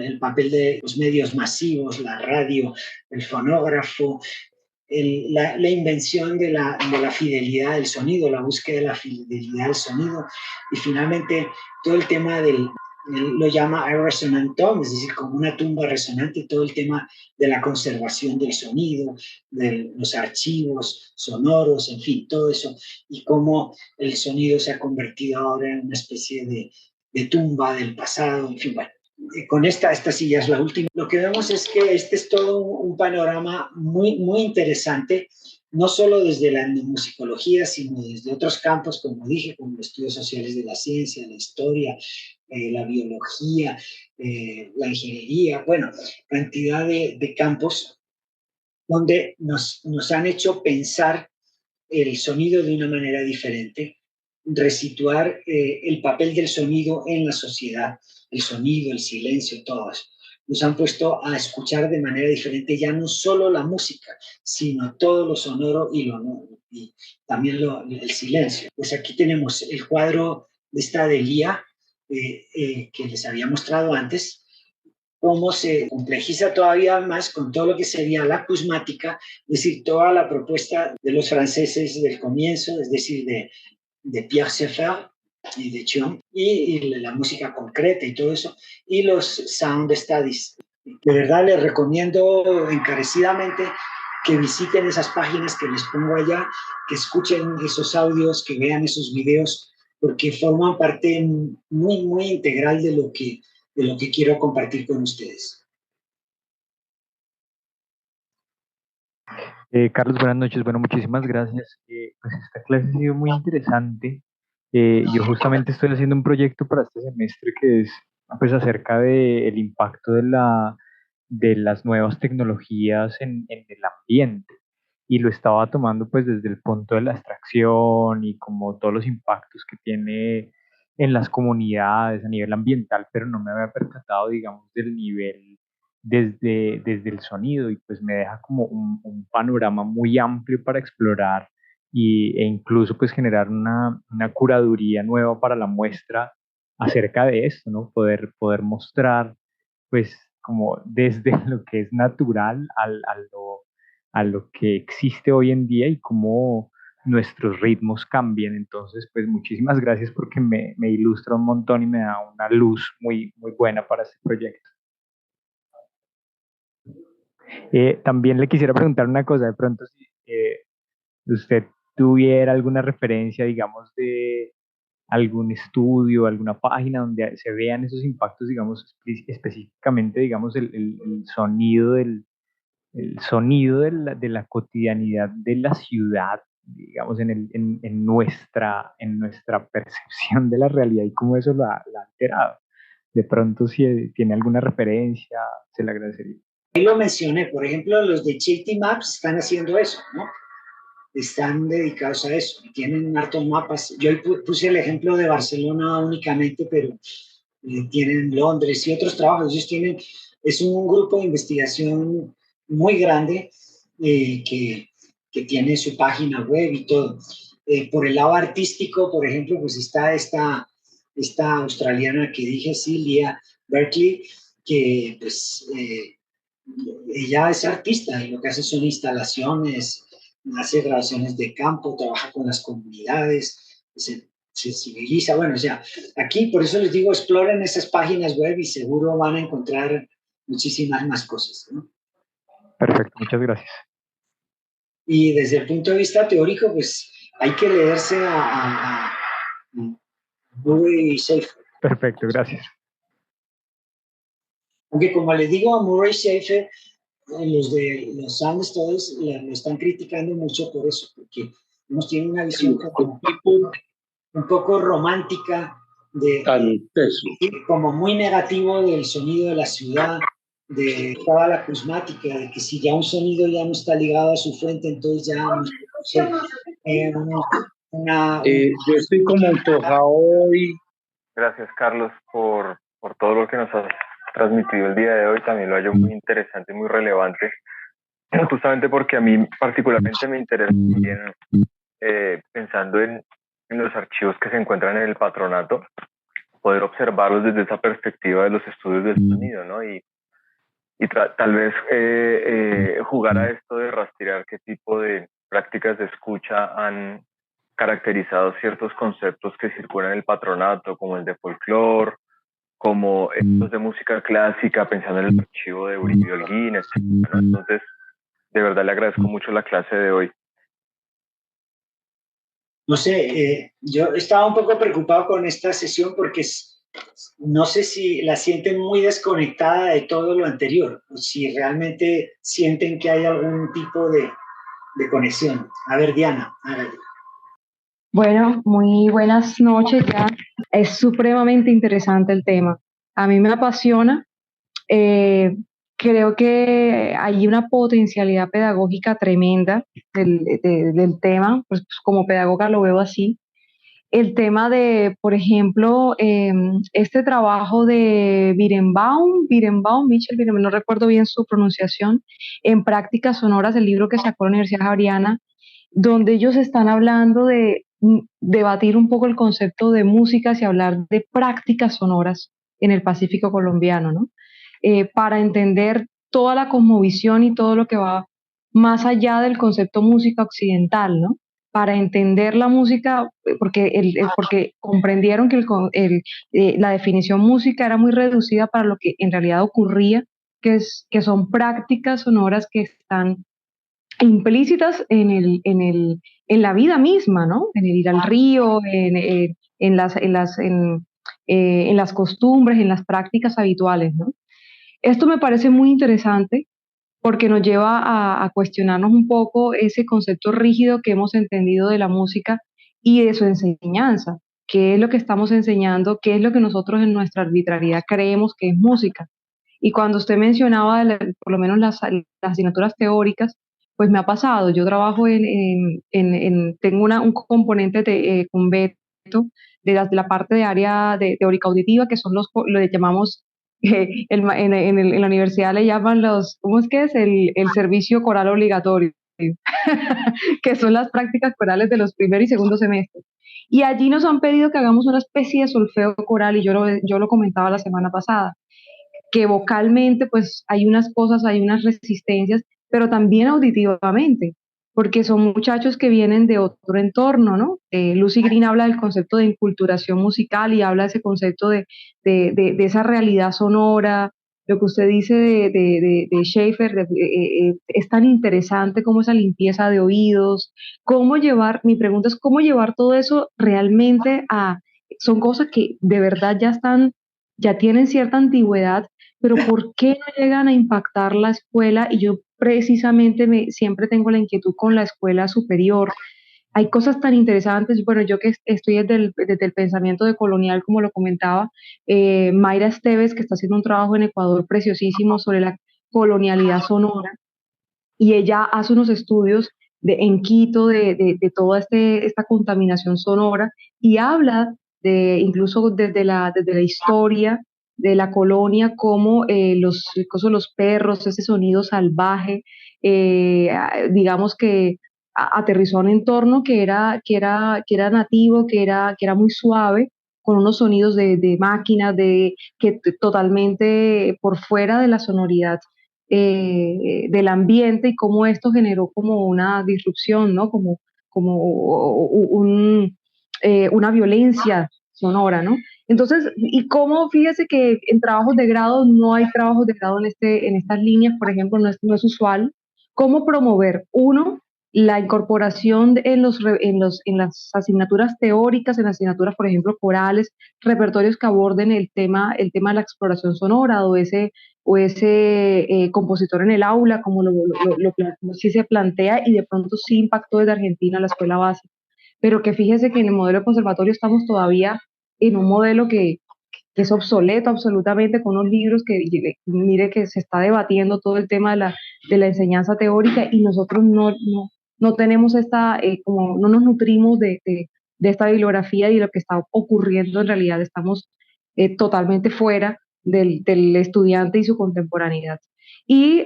el papel de los medios masivos, la radio, el fonógrafo, la invención de la fidelidad del sonido, la búsqueda de la fidelidad del sonido, y finalmente todo el tema él lo llama a resonant tomb, es decir, como una tumba resonante, todo el tema de la conservación del sonido, de los archivos sonoros, en fin, todo eso, y cómo el sonido se ha convertido ahora en una especie de tumba del pasado, en fin, bueno. Con esta sí ya es la última. Lo que vemos es que este es todo un panorama muy, muy interesante, no solo desde la etnomusicología, sino desde otros campos, como dije, como los estudios sociales de la ciencia, la historia, la biología, la ingeniería, bueno, cantidad de campos donde nos han hecho pensar el sonido de una manera diferente, resituar el papel del sonido en la sociedad, el sonido, el silencio, todo eso. Nos han puesto a escuchar de manera diferente ya no solo la música, sino todo lo sonoro y lo no, y también el silencio. Pues aquí tenemos el cuadro de esta Delia que les había mostrado antes, cómo se complejiza todavía más con todo lo que sería la acusmática, es decir, toda la propuesta de los franceses del comienzo, es decir, de Pierre Schaeffer y de Chion, y la música concreta y todo eso, y los sound studies. De verdad les recomiendo encarecidamente que visiten esas páginas que les pongo allá, que escuchen esos audios, que vean esos videos, porque forman parte muy, muy integral de lo que quiero compartir con ustedes. Carlos, buenas noches. Bueno, muchísimas gracias. Pues esta clase ha sido muy interesante. Yo justamente estoy haciendo un proyecto para este semestre que es pues acerca del impacto de las nuevas tecnologías en el ambiente. Y lo estaba tomando pues desde el punto de la abstracción y como todos los impactos que tiene en las comunidades a nivel ambiental, pero no me había percatado, digamos, del nivel desde el sonido, y pues me deja como un panorama muy amplio para explorar e incluso pues generar una curaduría nueva para la muestra acerca de esto, ¿no? Poder mostrar pues como desde lo que es natural a lo que existe hoy en día y cómo nuestros ritmos cambian. Entonces, pues muchísimas gracias porque me ilustra un montón y me da una luz muy, muy buena para este proyecto. También le quisiera preguntar una cosa, de pronto si usted tuviera alguna referencia, digamos, de algún estudio, alguna página donde se vean esos impactos, digamos, específicamente, digamos, el sonido el sonido de la cotidianidad de la ciudad, digamos, en nuestra percepción de la realidad y cómo eso la ha alterado. De pronto, si tiene alguna referencia, se le agradecería. Ahí lo mencioné, por ejemplo, los de Chatty Maps están haciendo eso, ¿no? Están dedicados a eso, tienen hartos mapas. Yo puse el ejemplo de Barcelona únicamente, pero tienen Londres y otros trabajos. Ellos tienen, es un grupo de investigación muy grande que tiene su página web y todo. Por el lado artístico, por ejemplo, pues está esta australiana que dije, Celia Berkeley, que pues ella es artista y lo que hace son instalaciones, hace grabaciones de campo, trabaja con las comunidades, se sensibiliza. Bueno, o sea, aquí por eso les digo, exploren esas páginas web y seguro van a encontrar muchísimas más cosas, ¿no? Perfecto, muchas gracias. Y desde el punto de vista teórico, pues hay que leerse a Murray Schafer. Perfecto, gracias. Aunque como les digo a Murray Schafer, los de los Sound Studies lo están criticando mucho por eso, porque nos tiene una visión como un poco romántica, como muy negativo del sonido de la ciudad, de toda la prismática, de que si ya un sonido ya no está ligado a su fuente, entonces ya no sé, yo estoy como antojado hoy. Gracias, Carlos, por todo lo que nos has transmitido el día de hoy. También lo hallo muy interesante, muy relevante, justamente porque a mí particularmente me interesa también, pensando en los archivos que se encuentran en el patronato, poder observarlos desde esa perspectiva de los estudios del sonido, ¿no? Y tal vez jugar a esto de rastrear qué tipo de prácticas de escucha han caracterizado ciertos conceptos que circulan en el patronato, como el de folclore, como estos de música clásica, pensando en el archivo de Uribe Holguín, etc., ¿no? Entonces, de verdad le agradezco mucho la clase de hoy. No sé, yo estaba un poco preocupado con esta sesión porque no sé si la sienten muy desconectada de todo lo anterior, o si realmente sienten que hay algún tipo de conexión. A ver, Diana. Bueno, muy buenas noches ya. Es supremamente interesante el tema. A mí me apasiona. eh, Creo que hay una potencialidad pedagógica tremenda del tema, pues como pedagoga lo veo así. El tema de, por ejemplo, este trabajo de Michel Birenbaum, no recuerdo bien su pronunciación, en prácticas sonoras, el libro que sacó la Universidad Javeriana, donde ellos están hablando de debatir un poco el concepto de músicas y hablar de prácticas sonoras en el Pacífico colombiano, ¿no? Para entender toda la cosmovisión y todo lo que va más allá del concepto música occidental, ¿no? Para entender la música, porque comprendieron que la definición música era muy reducida para lo que en realidad ocurría, que son prácticas sonoras que están implícitas en la vida misma, ¿no? En el ir al río, en las costumbres, en las prácticas habituales, ¿no? Esto me parece muy interesante porque nos lleva a cuestionarnos un poco ese concepto rígido que hemos entendido de la música y de su enseñanza. ¿Qué es lo que estamos enseñando? ¿Qué es lo que nosotros en nuestra arbitrariedad creemos que es música? Y cuando usted mencionaba por lo menos las asignaturas teóricas, pues me ha pasado. Yo trabajo tengo un componente con Beto de la parte de área de teórica auditiva, que son lo que llamamos, en la universidad le llaman ¿cómo es que es? El servicio coral obligatorio, que son las prácticas corales de los primer y segundo semestres. Y allí nos han pedido que hagamos una especie de solfeo coral, y yo lo comentaba la semana pasada, que vocalmente pues hay unas cosas, hay unas resistencias, pero también auditivamente, porque son muchachos que vienen de otro entorno, ¿no? Lucy Green habla del concepto de inculturación musical y habla de ese concepto de esa realidad sonora. Lo que usted dice de Schaeffer es tan interesante como esa limpieza de oídos, mi pregunta es cómo llevar todo eso realmente son cosas que de verdad ya tienen cierta antigüedad, pero ¿por qué no llegan a impactar la escuela? Y yo precisamente siempre tengo la inquietud con la escuela superior. Hay cosas tan interesantes. Bueno, yo que estoy desde el pensamiento de colonial, como lo comentaba, Mayra Esteves, que está haciendo un trabajo en Ecuador preciosísimo sobre la colonialidad sonora, y ella hace unos estudios en Quito de toda esta contaminación sonora, y habla incluso desde la historia de la colonia, como los perros, ese sonido salvaje, digamos que aterrizó en un entorno que era nativo, que era muy suave, con unos sonidos de máquinas, totalmente por fuera de la sonoridad del ambiente, y cómo esto generó como una disrupción, ¿no? Como una violencia sonora, ¿no? Entonces, y cómo, fíjese que en trabajos de grado no hay trabajos de grado en estas líneas, por ejemplo, no es usual. ¿Cómo promover, uno, la incorporación en las asignaturas teóricas, en las asignaturas, por ejemplo, corales, repertorios que aborden el tema de la exploración sonora, o ese compositor en el aula, como sí se plantea, y de pronto sí impactó desde Argentina la escuela básica? Pero que fíjese que en el modelo de conservatorio estamos todavía en un modelo que es obsoleto absolutamente, con unos libros mire que se está debatiendo todo el tema de la enseñanza teórica, y nosotros no tenemos como no nos nutrimos de esta bibliografía y de lo que está ocurriendo en realidad. Estamos totalmente fuera del estudiante y su contemporaneidad. Y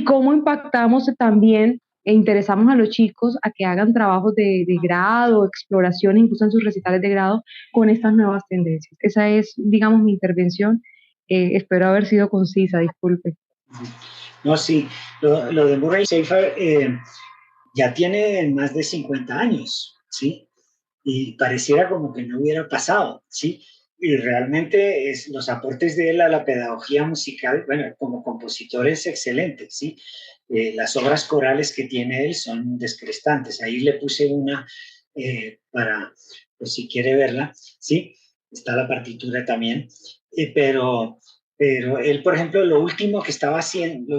cómo impactamos también e interesamos a los chicos a que hagan trabajos de grado, exploración, incluso en sus recitales de grado, con estas nuevas tendencias. Esa es, digamos, mi intervención. Espero haber sido concisa, disculpe. No, sí, lo de Murray Schafer ya tiene más de 50 años, ¿sí? Y pareciera como que no hubiera pasado, ¿sí? Y realmente los aportes de él a la pedagogía musical, bueno, como compositor es excelente, ¿sí? Las obras corales que tiene él son descrestantes. Ahí le puse una para, pues si quiere verla, ¿sí? Está la partitura también. Pero él, por ejemplo, lo último que estaba haciendo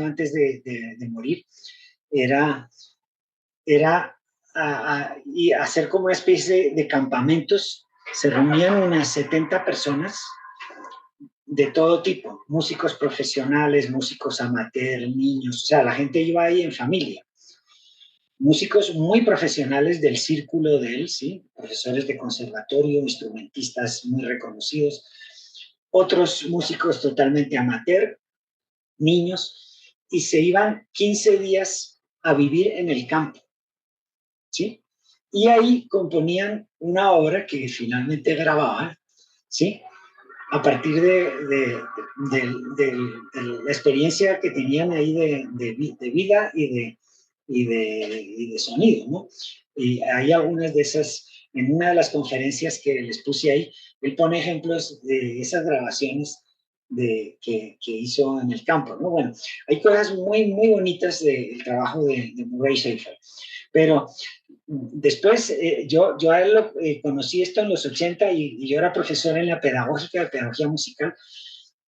antes de morir era y hacer como una especie de campamentos. Se reunían unas 70 personas de todo tipo, músicos profesionales, músicos amateur, niños, o sea, la gente iba ahí en familia. Músicos muy profesionales del círculo de él, ¿sí? Profesores de conservatorio, instrumentistas muy reconocidos, otros músicos totalmente amateur, niños, y se iban 15 días a vivir en el campo, ¿sí? Y ahí componían una obra que finalmente grababan, ¿sí? A partir de la experiencia que tenían ahí de vida y de sonido, ¿no? Y hay algunas de esas, en una de las conferencias que les puse ahí, él pone ejemplos de esas grabaciones que hizo en el campo, ¿no? Bueno, hay cosas muy, muy bonitas del trabajo de Murray Schafer, pero después yo a él conocí esto en los 80 y yo era profesor en la pedagógica de pedagogía musical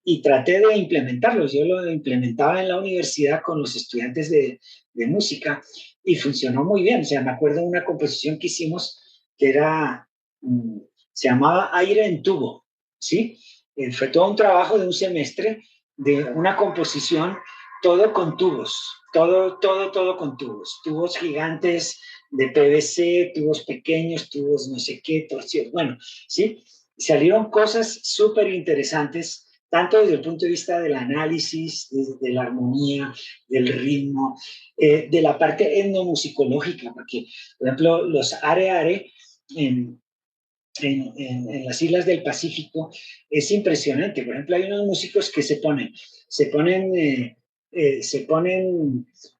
y traté de implementarlos. Yo lo implementaba en la universidad con los estudiantes de música y funcionó muy bien. O sea, me acuerdo de una composición que hicimos que era, se llamaba Aire en tubo, ¿sí? Fue todo un trabajo de un semestre de una composición, todo con tubos, todo con tubos gigantes de PVC, tubos pequeños, tubos no sé qué, torcidos, bueno, ¿sí? Salieron cosas súper interesantes, tanto desde el punto de vista del análisis, de la armonía, del ritmo, de la parte etnomusicológica, porque, por ejemplo, los are-are en las islas del Pacífico es impresionante. Por ejemplo, hay unos músicos que se ponen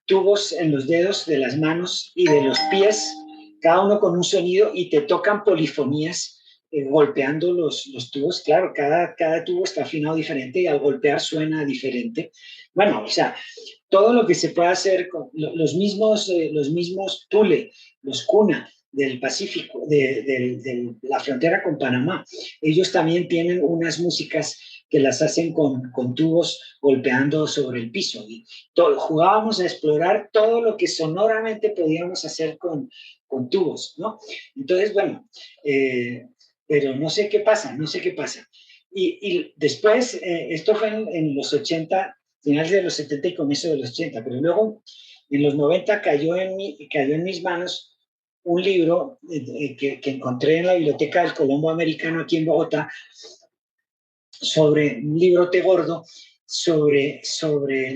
tubos en los dedos de las manos y de los pies, cada uno con un sonido, y te tocan polifonías golpeando los tubos. Claro, cada tubo está afinado diferente y al golpear suena diferente. Bueno, o sea, todo lo que se puede hacer con los mismos tule, los cuna del Pacífico, de la frontera con Panamá. Ellos también tienen unas músicas que las hacen con tubos golpeando sobre el piso. Y jugábamos a explorar todo lo que sonoramente podíamos hacer con tubos, ¿no? Entonces, bueno, pero no sé qué pasa. Y después, esto fue en los 80, finales de los 70 y comienzo de los 80, pero luego en los 90 cayó en mis manos un libro que encontré en la Biblioteca del Colombo Americano aquí en Bogotá, sobre un librote gordo, sobre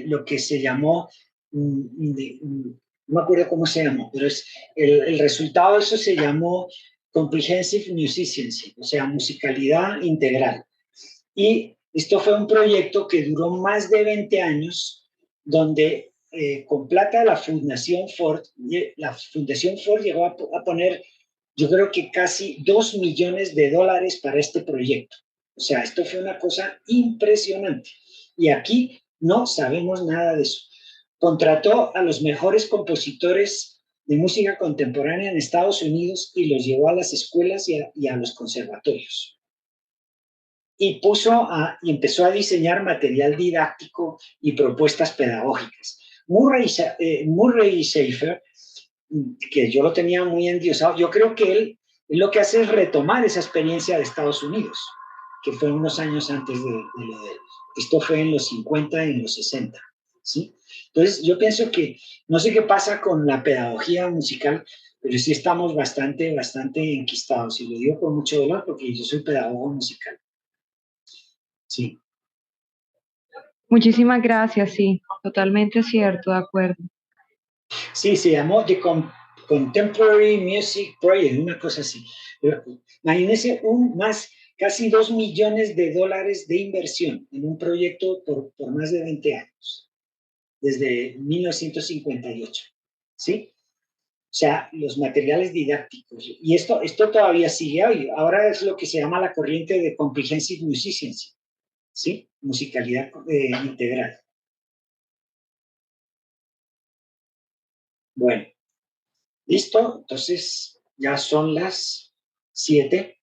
lo que se llamó, no me acuerdo cómo se llamó, pero el resultado de eso se llamó Comprehensive Musicianship, o sea, musicalidad integral. Y esto fue un proyecto que duró más de 20 años, donde con plata de la Fundación Ford llegó a poner, yo creo que casi $2 millones para este proyecto. O sea, esto fue una cosa impresionante. Y aquí no sabemos nada de eso. Contrató a los mejores compositores de música contemporánea en Estados Unidos y los llevó a las escuelas y a los conservatorios. Y empezó a diseñar material didáctico y propuestas pedagógicas. Murray Schafer, que yo lo tenía muy endiosado, yo creo que él lo que hace es retomar esa experiencia de Estados Unidos, que fue unos años antes de lo de él. Esto fue en los 50 y en los 60, ¿sí? Entonces, yo pienso que, no sé qué pasa con la pedagogía musical, pero sí estamos bastante enquistados, y lo digo con mucho dolor porque yo soy pedagogo musical. Sí. Muchísimas gracias, sí, totalmente cierto, de acuerdo. Sí, se llamó The Contemporary Music Project, una cosa así. Pero imagínense casi $2 millones de inversión en un proyecto por más de 20 años, desde 1958, ¿sí? O sea, los materiales didácticos. Y esto todavía sigue hoy. Ahora es lo que se llama la corriente de Comprehensive Musicianship, ¿sí? Musicalidad integral. Bueno, listo. Entonces ya son las 7.